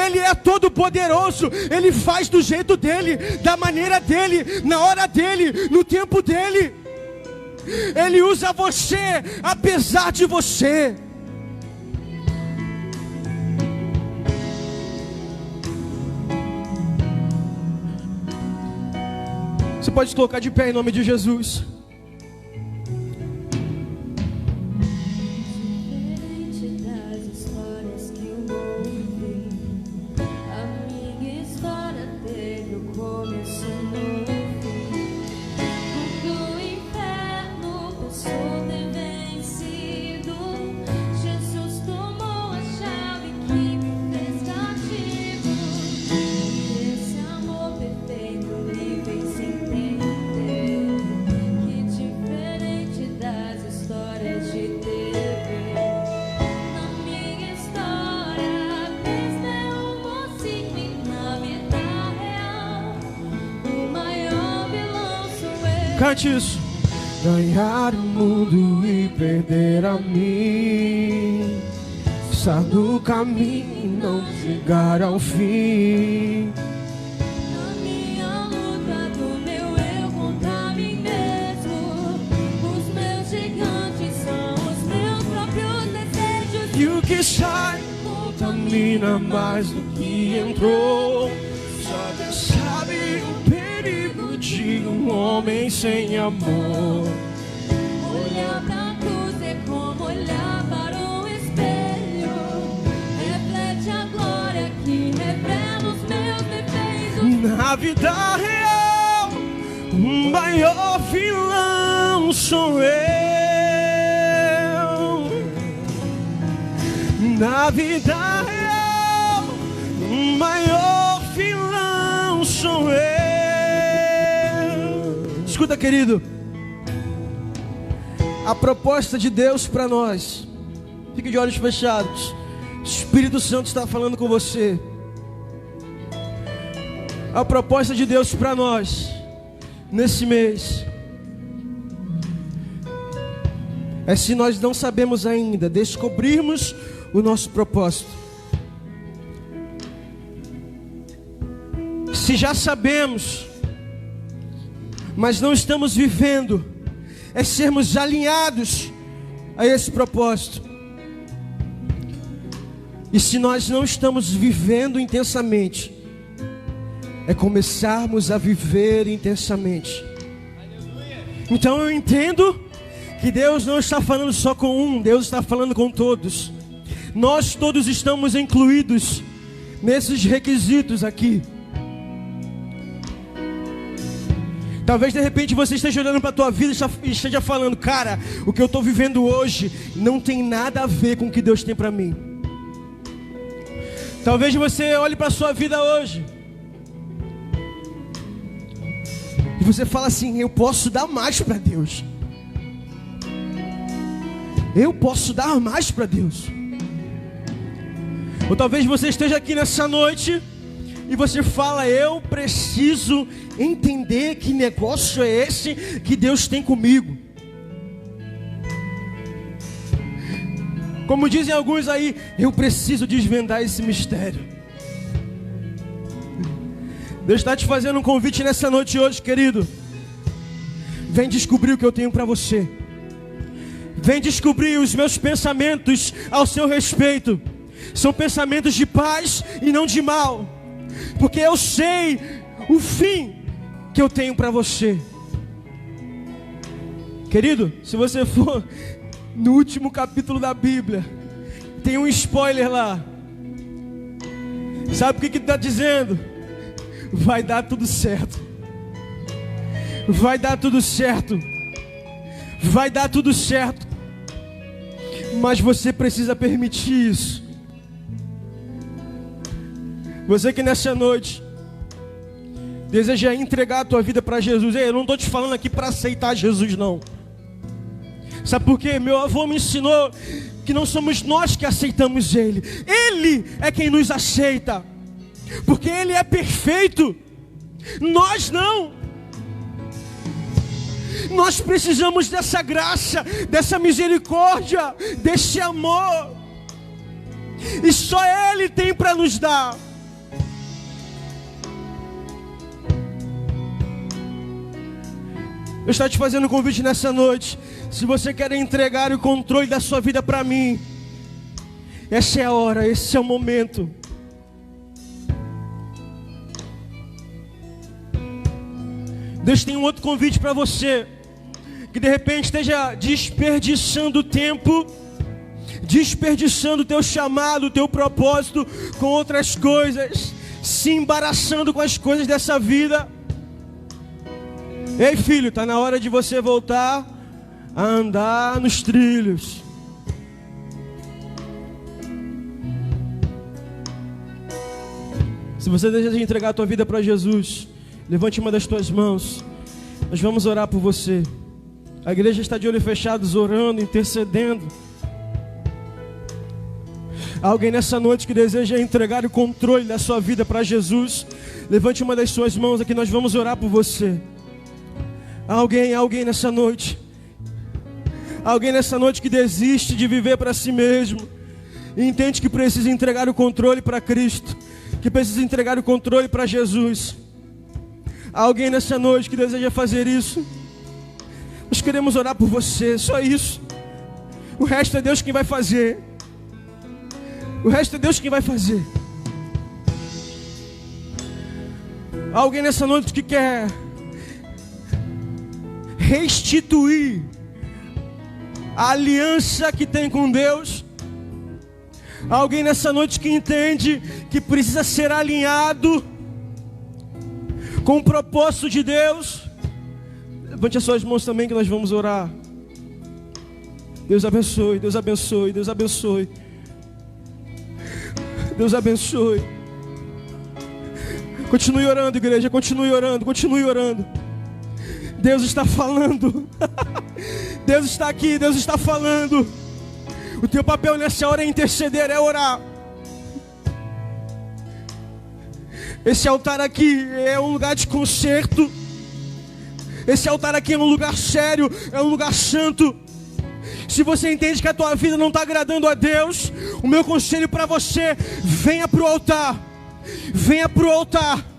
Ele é todo poderoso. Ele faz do jeito dele, da maneira dele, na hora dele, no tempo dele. Ele usa você apesar de você. Você pode se colocar de pé em nome de Jesus. Cante isso. Ganhar o mundo e perder a mim, estar no caminho e não chegar ao fim. Na minha luta do meu eu contra mim mesmo, os meus gigantes são os meus próprios desejos. E o que sai contamina mais do que entrou. Só Deus sabe o perigo de de um homem sem amor. Olhar pra cruz é como olhar para um espelho. Reflete a glória que revela os meus defeitos. Na vida real, o maior vilão sou eu. Na vida real, o maior vilão sou eu. Escuta, querido, a proposta de Deus para nós, fique de olhos fechados. O Espírito Santo está falando com você. A proposta de Deus para nós nesse mês é, se nós não sabemos ainda, descobrirmos o nosso propósito. Se já sabemos, mas não estamos vivendo, é sermos alinhados a esse propósito. E se nós não estamos vivendo intensamente, é começarmos a viver intensamente. Então eu entendo que Deus não está falando só com um, Deus está falando com todos. Nós todos estamos incluídos nesses requisitos aqui. Talvez de repente você esteja olhando para a tua vida e esteja falando: cara, o que eu estou vivendo hoje não tem nada a ver com o que Deus tem para mim. Talvez você olhe para a sua vida hoje e você fala assim: eu posso dar mais para Deus. Eu posso dar mais para Deus. Ou talvez você esteja aqui nessa noite e você fala: eu preciso entender que negócio é esse que Deus tem comigo. Como dizem alguns aí, eu preciso desvendar esse mistério. Deus está te fazendo um convite nessa noite hoje, querido. Vem descobrir o que eu tenho para você. Vem descobrir os meus pensamentos ao seu respeito. São pensamentos de paz e não de mal, porque eu sei o fim que eu tenho para você. Querido, se você for no último capítulo da Bíblia, tem um spoiler lá. Sabe o que está dizendo? Vai dar tudo certo. Vai dar tudo certo. Vai dar tudo certo. Mas você precisa permitir isso. Você que nessa noite deseja entregar a tua vida para Jesus. Ei, eu não estou te falando aqui para aceitar Jesus, não. Sabe por quê? Meu avô me ensinou que não somos nós que aceitamos Ele. Ele é quem nos aceita, porque Ele é perfeito. Nós não. Nós precisamos dessa graça, dessa misericórdia, desse amor. E só Ele tem para nos dar. Eu estou te fazendo um convite nessa noite. Se você quer entregar o controle da sua vida para mim, essa é a hora, esse é o momento. Deus tem um outro convite para você, que de repente esteja desperdiçando tempo, desperdiçando o teu chamado, o teu propósito com outras coisas, se embaraçando com as coisas dessa vida. Ei, filho, está na hora de você voltar a andar nos trilhos. Se você deseja entregar a tua vida para Jesus, levante uma das tuas mãos. Nós vamos orar por você. A igreja está de olhos fechados, orando, intercedendo. Alguém nessa noite que deseja entregar o controle da sua vida para Jesus, levante uma das suas mãos aqui, nós vamos orar por você. Alguém nessa noite. Alguém nessa noite que desiste de viver para si mesmo e entende que precisa entregar o controle para Cristo, que precisa entregar o controle para Jesus. Alguém nessa noite que deseja fazer isso. Nós queremos orar por você, só isso. O resto é Deus quem vai fazer. O resto é Deus quem vai fazer. Alguém nessa noite que quer restituir a aliança que tem com Deus. Alguém nessa noite que entende que precisa ser alinhado com o propósito de Deus? Levante as suas mãos também que nós vamos orar. Deus abençoe, Deus abençoe, Deus abençoe. Deus abençoe. Continue orando, igreja, continue orando, continue orando. Deus está falando. Deus está aqui, Deus está falando. O teu papel nessa hora é interceder, é orar. Esse altar aqui é um lugar de conserto. Esse altar aqui é um lugar sério, é um lugar santo. Se você entende que a tua vida não está agradando a Deus, o meu conselho para você: venha para o altar. Venha para o altar.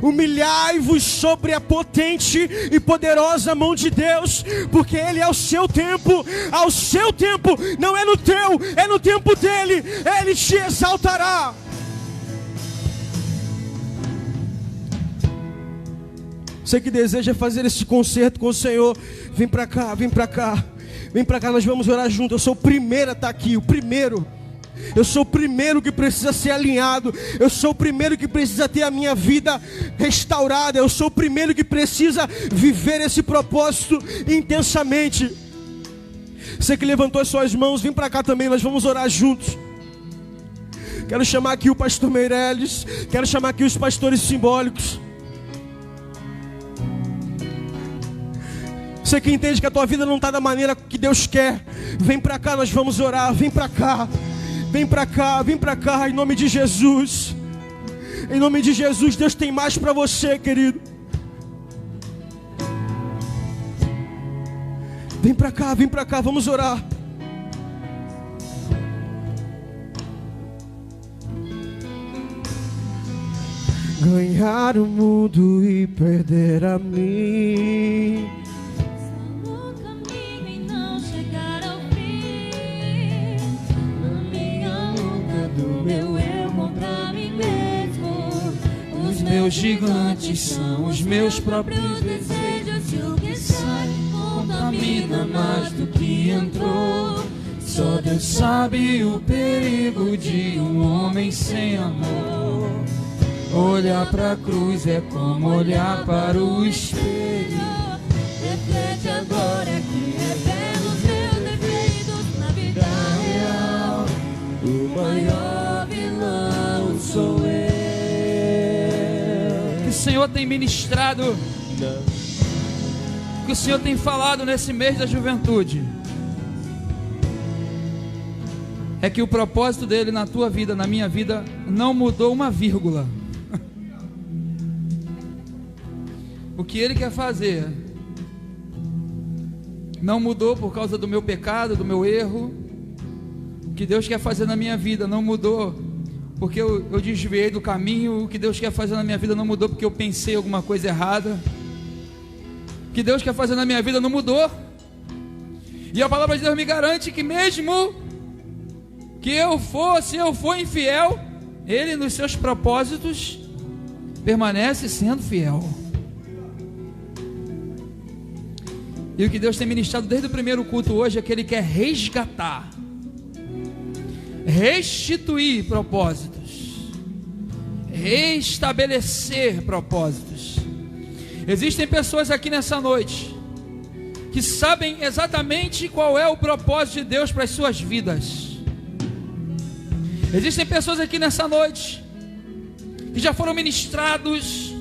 Humilhai-vos sobre a potente e poderosa mão de Deus, porque Ele é o seu tempo, ao seu tempo, não é no teu, é no tempo dEle. Ele te exaltará. Você que deseja fazer esse concerto com o Senhor, vem para cá, vem para cá, vem para cá, nós vamos orar junto. Eu sou o primeiro a estar aqui, o primeiro. Eu sou o primeiro que precisa ser alinhado. Eu sou o primeiro que precisa ter a minha vida restaurada. Eu sou o primeiro que precisa viver esse propósito intensamente. Você que levantou as suas mãos, vem para cá também, nós vamos orar juntos. Quero chamar aqui o pastor Meirelles. Quero chamar aqui os pastores simbólicos. Você que entende que a tua vida não está da maneira que Deus quer, vem para cá, nós vamos orar. Vem para cá. Vem para cá, vem para cá, em nome de Jesus. Em nome de Jesus, Deus tem mais para você, querido. Vem para cá, vamos orar. Ganhar o mundo e perder a mim. Meus gigantes são os meus próprios desejos, e o que sai contamina mais do que entrou. Só Deus sabe o perigo de um homem sem amor. Olhar pra cruz é como olhar para o espelho. Reflete agora que revela os meus defeitos na vida real. O maior vilão sou eu. O Senhor tem ministrado, que o Senhor tem falado nesse mês da juventude, é que o propósito dele na tua vida, na minha vida, não mudou uma vírgula. O que ele quer fazer não mudou por causa do meu pecado, do meu erro. O que Deus quer fazer na minha vida não mudou porque eu desviei do caminho. O que Deus quer fazer na minha vida não mudou porque eu pensei alguma coisa errada. O que Deus quer fazer na minha vida não mudou. E a palavra de Deus me garante que mesmo que se eu for infiel, Ele nos seus propósitos permanece sendo fiel. E o que Deus tem ministrado desde o primeiro culto hoje é que Ele quer resgatar, restituir propósitos, restabelecer propósitos. Existem pessoas aqui nessa noite que sabem exatamente qual é o propósito de Deus para as suas vidas. Existem pessoas aqui nessa noite que já foram ministrados,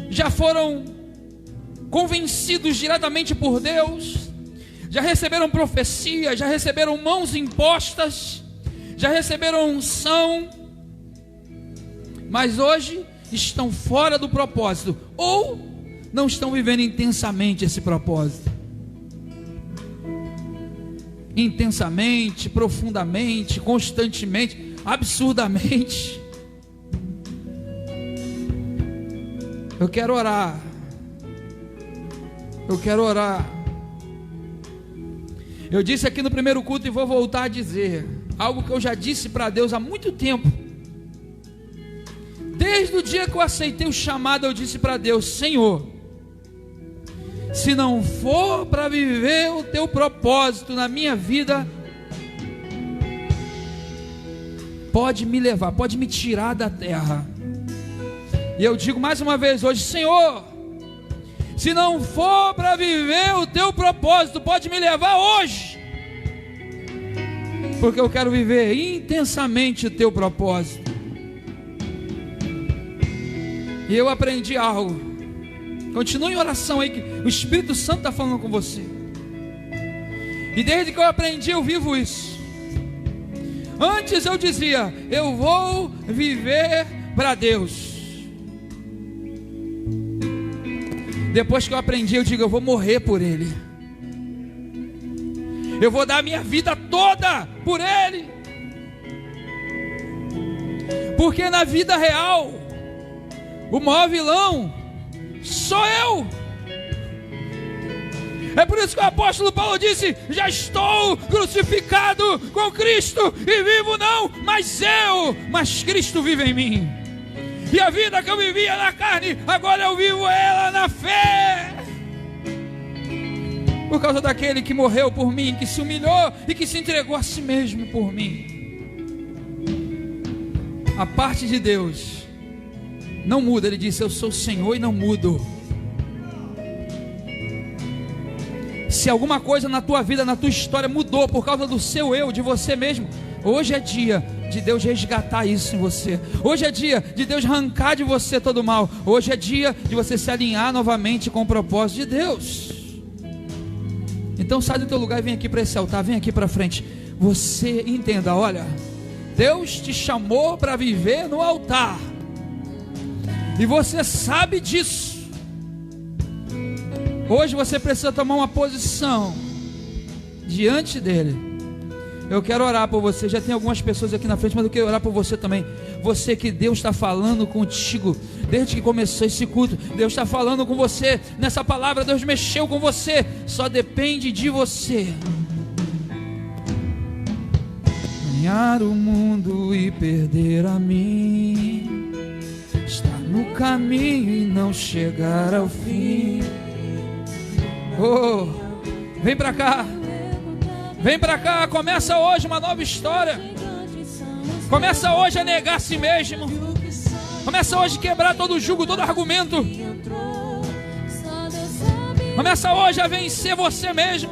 já foram convencidos diretamente por Deus, já receberam profecia, já receberam mãos impostas, já receberam unção, mas hoje estão fora do propósito, ou não estão vivendo intensamente esse propósito. Intensamente, profundamente, constantemente, absurdamente. Eu quero orar. Eu quero orar. Eu disse aqui no primeiro culto e vou voltar a dizer algo que eu já disse para Deus há muito tempo. Desde o dia que eu aceitei o chamado, eu disse para Deus: Senhor, Se não for para viver o teu propósito na minha vida, pode me levar, pode me tirar da terra. E eu digo mais uma vez hoje: Senhor, se não for para viver o teu propósito, pode me levar hoje, porque eu quero viver intensamente o teu propósito. E eu aprendi algo. Continue em oração aí, que o Espírito Santo está falando com você. E desde que eu aprendi, eu vivo isso. Antes eu dizia: eu vou viver para Deus. Depois que eu aprendi, eu digo: eu vou morrer por Ele. Eu vou dar a minha vida toda por Ele. Porque na vida real, o maior vilão sou eu. É por isso que o apóstolo Paulo disse: já estou crucificado com Cristo, e vivo não, mas Cristo vive em mim. E a vida que eu vivia na carne, agora eu vivo ela na fé. Por causa daquele que morreu por mim, que se humilhou e que se entregou a si mesmo por mim. A parte de Deus não muda. Ele disse: eu sou o Senhor e não mudo. Se alguma coisa na tua vida, na tua história mudou por causa do seu eu, de você mesmo, hoje é dia de Deus resgatar isso em você. Hoje é dia de Deus arrancar de você todo o mal. Hoje é dia de você se alinhar novamente com o propósito de Deus. Então sai do teu lugar e vem aqui para esse altar, vem aqui para frente. Você entenda, olha, Deus te chamou para viver no altar, e você sabe disso. Hoje você precisa tomar uma posição diante dele. Eu quero orar por você. Já tem algumas pessoas aqui na frente, mas eu quero orar por você também. Você que Deus está falando contigo desde que começou esse culto. Deus está falando com você nessa palavra. Deus mexeu com você. Só depende de você. Ganhar o mundo e perder a mim, estar no caminho e não chegar ao fim. Oh, vem pra cá. Vem pra cá, começa hoje uma nova história. Começa hoje a negar a si mesmo. Começa hoje a quebrar todo o jugo, todo argumento. Começa hoje a vencer você mesmo.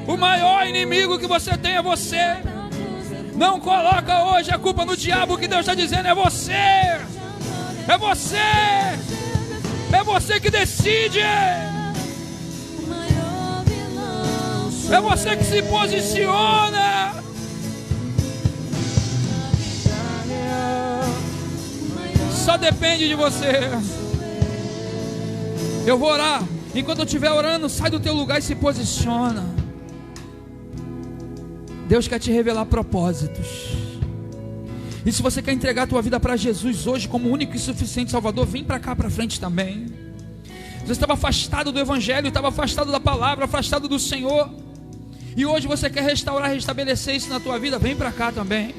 O maior inimigo que você tem é você. Não coloca hoje a culpa no diabo. O que Deus está dizendo é você. É você. É você que decide. É você que se posiciona. Só depende de você. Eu vou orar. Enquanto eu estiver orando, sai do teu lugar e se posiciona. Deus quer te revelar propósitos. E se você quer entregar a tua vida para Jesus hoje como único e suficiente Salvador, vem para cá para frente também. Você estava afastado do Evangelho, estava afastado da palavra, afastado do Senhor, e hoje você quer restaurar, restabelecer isso na tua vida. Vem para cá também.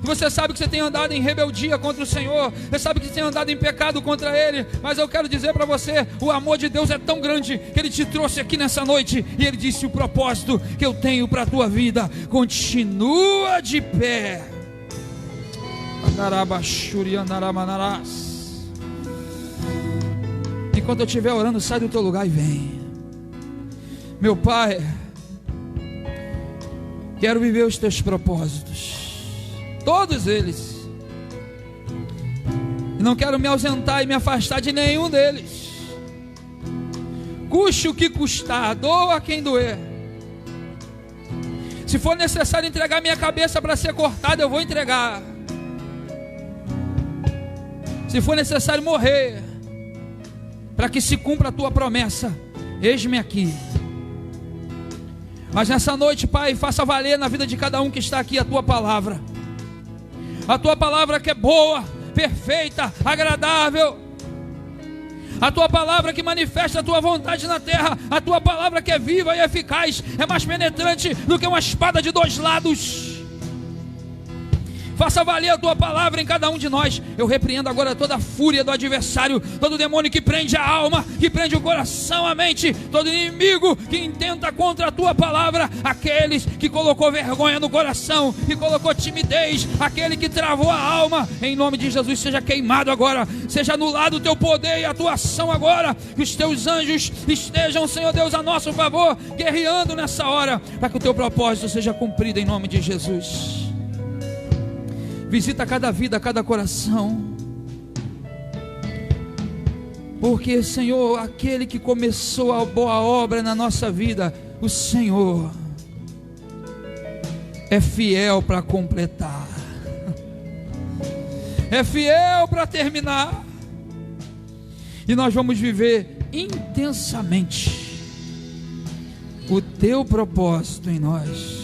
Você sabe que você tem andado em rebeldia contra o Senhor, você sabe que você tem andado em pecado contra Ele, mas eu quero dizer para você, o amor de Deus é tão grande, que Ele te trouxe aqui nessa noite, e Ele disse: o propósito que eu tenho para a tua vida continua de pé. Enquanto eu estiver orando, sai do teu lugar e vem. Meu Pai, quero viver os teus propósitos, todos eles, e não quero me ausentar e me afastar de nenhum deles. Custe o que custar, doa quem doer. Se for necessário entregar minha cabeça para ser cortada, eu vou entregar. Se for necessário morrer para que se cumpra a tua promessa, eis-me aqui. Mas nessa noite, Pai, faça valer na vida de cada um que está aqui a tua palavra. A tua palavra que é boa, perfeita, agradável. A tua palavra que manifesta a tua vontade na terra. A tua palavra que é viva e eficaz, é mais penetrante do que uma espada de dois lados. faça valer a tua palavra em cada um de nós. Eu repreendo agora toda a fúria do adversário, todo demônio que prende a alma, que prende o coração, a mente, todo inimigo que intenta contra a tua palavra, aqueles que colocou vergonha no coração, que colocou timidez, aquele que travou a alma, em nome de Jesus, seja queimado agora, seja anulado o teu poder e a tua ação agora, que os teus anjos estejam, Senhor Deus, a nosso favor, guerreando nessa hora, para que o teu propósito seja cumprido em nome de Jesus. Visita cada vida, cada coração, porque, Senhor, aquele que começou a boa obra na nossa vida, o Senhor é fiel para completar, é fiel para terminar, e nós vamos viver intensamente o teu propósito em nós.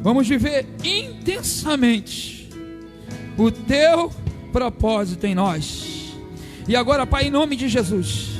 Vamos viver intensamente o teu propósito em nós. E agora, Pai, em nome de Jesus,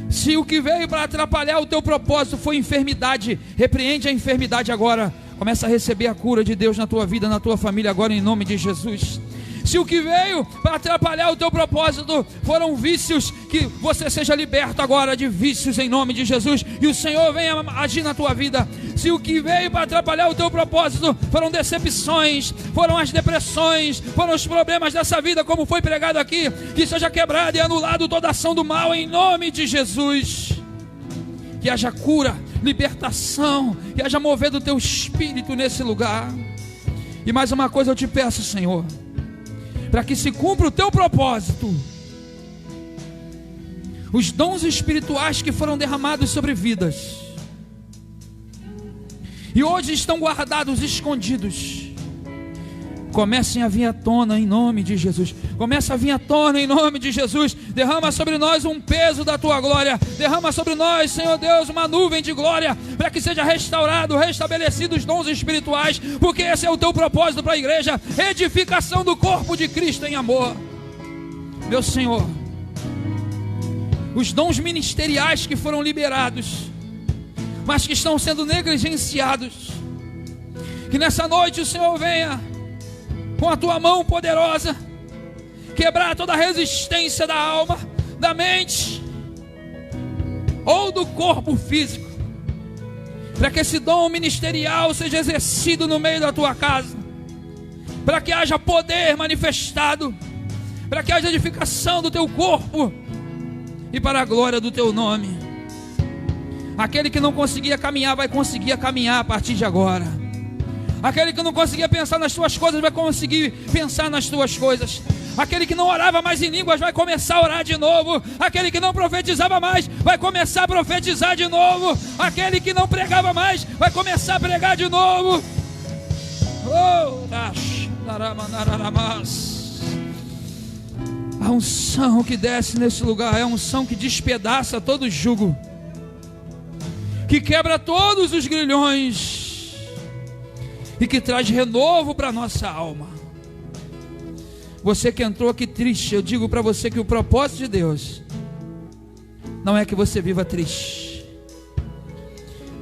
se o que veio para atrapalhar o teu propósito foi enfermidade, repreende a enfermidade agora. Começa a receber a cura de Deus na tua vida, na tua família agora, em nome de Jesus. Se o que veio para atrapalhar o teu propósito foram vícios, que você seja liberto agora de vícios em nome de Jesus, e o Senhor venha agir na tua vida. Se o que veio para atrapalhar o teu propósito foram decepções, foram as depressões, foram os problemas dessa vida, como foi pregado aqui, que seja quebrado e anulado toda ação do mal em nome de Jesus. Que haja cura, libertação, que haja mover do teu espírito nesse lugar. E mais uma coisa eu te peço, Senhor, para que se cumpra o teu propósito, os dons espirituais que foram derramados sobre vidas e hoje estão guardados, escondidos, comecem a vir à tona em nome de Jesus. Começa a vir à tona em nome de Jesus. Derrama sobre nós um peso da tua glória. Derrama sobre nós, Senhor Deus, uma nuvem de glória, para que seja restaurado, restabelecido os dons espirituais, porque esse é o teu propósito para a igreja, edificação do corpo de Cristo em amor. Meu Senhor, os dons ministeriais que foram liberados, mas que estão sendo negligenciados, que nessa noite o Senhor venha com a tua mão poderosa quebrar toda a resistência da alma, da mente ou do corpo físico, para que esse dom ministerial seja exercido no meio da tua casa, para que haja poder manifestado, para que haja edificação do teu corpo e para a glória do teu nome. Aquele que não conseguia caminhar vai conseguir caminhar a partir de agora. Aquele que não conseguia pensar nas tuas coisas vai conseguir pensar nas tuas coisas. Aquele que não orava mais em línguas vai começar a orar de novo. Aquele que não profetizava mais vai começar a profetizar de novo. Aquele que não pregava mais vai começar a pregar de novo. A unção que desce nesse lugar é a unção que despedaça todo jugo, que quebra todos os grilhões e que traz renovo para a nossa alma. Você que entrou aqui triste, eu digo para você que o propósito de Deus não é que você viva triste,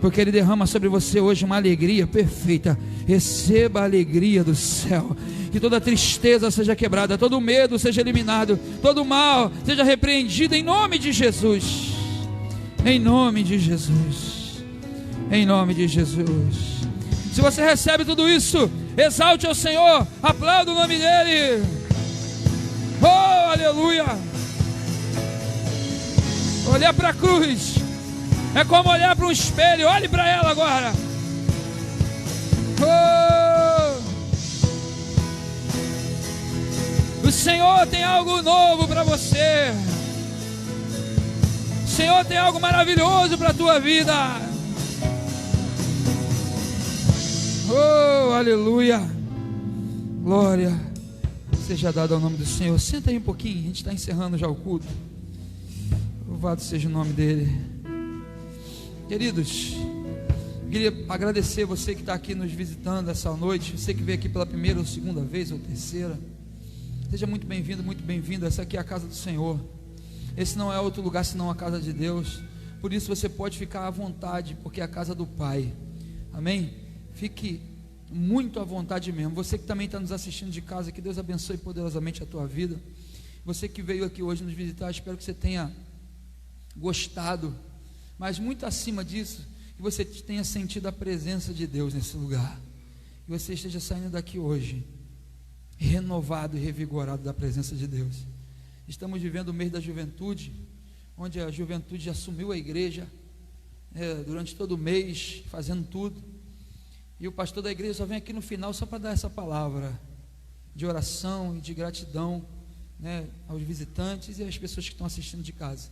porque Ele derrama sobre você hoje uma alegria perfeita. Receba a alegria do céu, que toda tristeza seja quebrada, todo medo seja eliminado, todo mal seja repreendido em nome de Jesus, em nome de Jesus, em nome de Jesus. Se você recebe tudo isso, exalte ao Senhor, aplauda o nome dEle. Oh, aleluia. Olhar para a cruz é como olhar para um espelho. Olhe para ela agora. Oh, o Senhor tem algo novo para você. O Senhor tem algo maravilhoso para a tua vida. Oh, aleluia. Glória seja dada ao nome do Senhor. Senta aí um pouquinho, a gente está encerrando já o culto. Louvado seja o nome dEle. Queridos, queria agradecer você que está aqui nos visitando essa noite. Você que veio aqui pela primeira ou segunda vez ou terceira, seja muito bem-vindo, muito bem-vindo. Essa aqui é a casa do Senhor. Esse não é outro lugar senão a casa de Deus. Por isso você pode ficar à vontade, porque é a casa do Pai. Amém? Fique muito à vontade mesmo. Você que também está nos assistindo de casa, que Deus abençoe poderosamente a tua vida. Você que veio aqui hoje nos visitar, espero que você tenha gostado, mas muito acima disso, que você tenha sentido a presença de Deus nesse lugar, que você esteja saindo daqui hoje renovado e revigorado da presença de Deus. Estamos vivendo o mês da juventude, onde a juventude assumiu a igreja durante todo o mês, fazendo tudo, e o pastor da igreja só vem aqui no final só para dar essa palavra de oração e de gratidão, né, aos visitantes e às pessoas que estão assistindo de casa.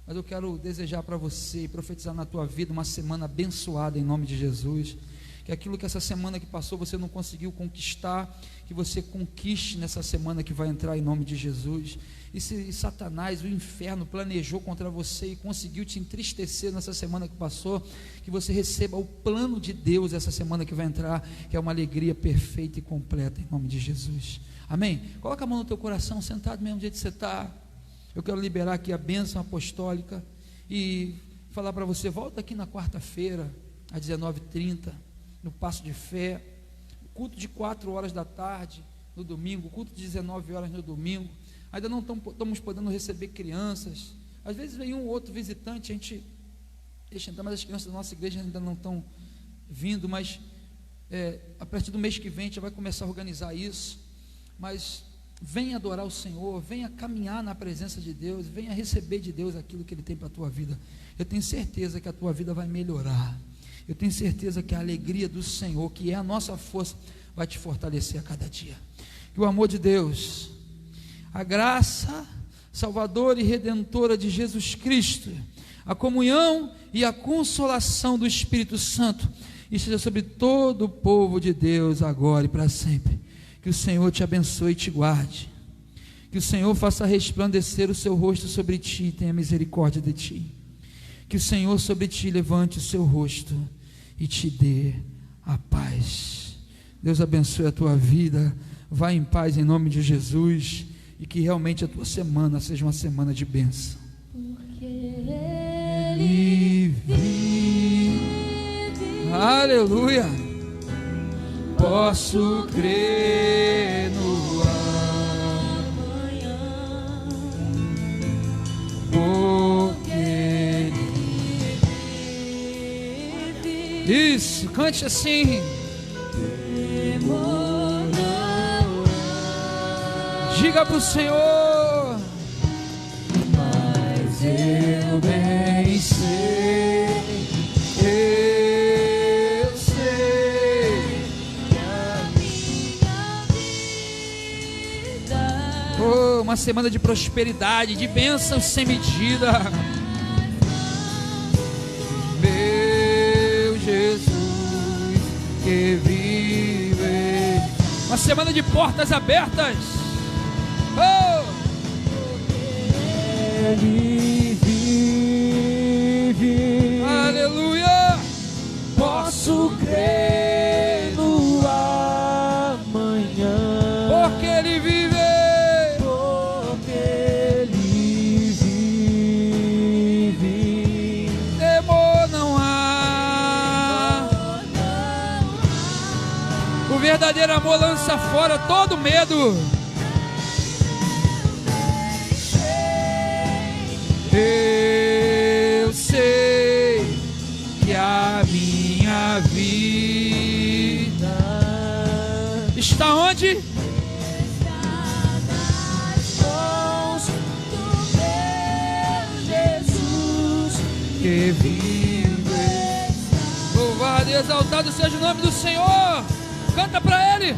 Mas eu quero desejar para você e profetizar na tua vida uma semana abençoada em nome de Jesus, que aquilo que essa semana que passou você não conseguiu conquistar, que você conquiste nessa semana que vai entrar em nome de Jesus. E se Satanás, o inferno, planejou contra você e conseguiu te entristecer nessa semana que passou, que você receba o plano de Deus essa semana que vai entrar, que é uma alegria perfeita e completa em nome de Jesus. Amém? Coloca a mão no teu coração, sentado mesmo do jeito que você está. Eu quero liberar aqui a bênção apostólica e falar para você, volta aqui na quarta-feira às 19h30, no Passo de Fé, culto de 4 horas da tarde no domingo, culto de 19 horas no domingo. Ainda não estamos podendo receber crianças, às vezes vem um ou outro visitante, a gente deixa entrar, mas as crianças da nossa igreja ainda não estão vindo, mas a partir do mês que vem a gente vai começar a organizar isso. Mas venha adorar o Senhor, venha caminhar na presença de Deus, venha receber de Deus aquilo que Ele tem para a tua vida. Eu tenho certeza que a tua vida vai melhorar, eu tenho certeza que a alegria do Senhor, que é a nossa força, vai te fortalecer a cada dia. Que o amor de Deus, a graça salvadora e redentora de Jesus Cristo, a comunhão e a consolação do Espírito Santo esteja sobre todo o povo de Deus agora e para sempre. Que o Senhor te abençoe e te guarde, que o Senhor faça resplandecer o seu rosto sobre ti e tenha misericórdia de ti, que o Senhor sobre ti levante o seu rosto e te dê a paz. Deus abençoe a tua vida, vá em paz em nome de Jesus, e que realmente a tua semana seja uma semana de bênção. Porque Ele vive. Aleluia. Posso crer no amanhã, porque Ele vive. Isso, cante assim. Temor não há, Diga para o Senhor. mas eu bem sei. Eu sei. Que a minha vida Oh, uma semana de prosperidade, de bênçãos sem medida. Meu Jesus que vive. Uma semana de portas abertas. Oh! Ele vive. Aleluia! Posso crer no amanhã, Porque Ele vive. porque Ele vive. Temor não há. O verdadeiro amor lança fora todo medo. Eu sei que a minha vida está onde? nas mãos do meu Jesus. Que vive. Louvado e exaltado seja o nome do Senhor. Canta para Ele.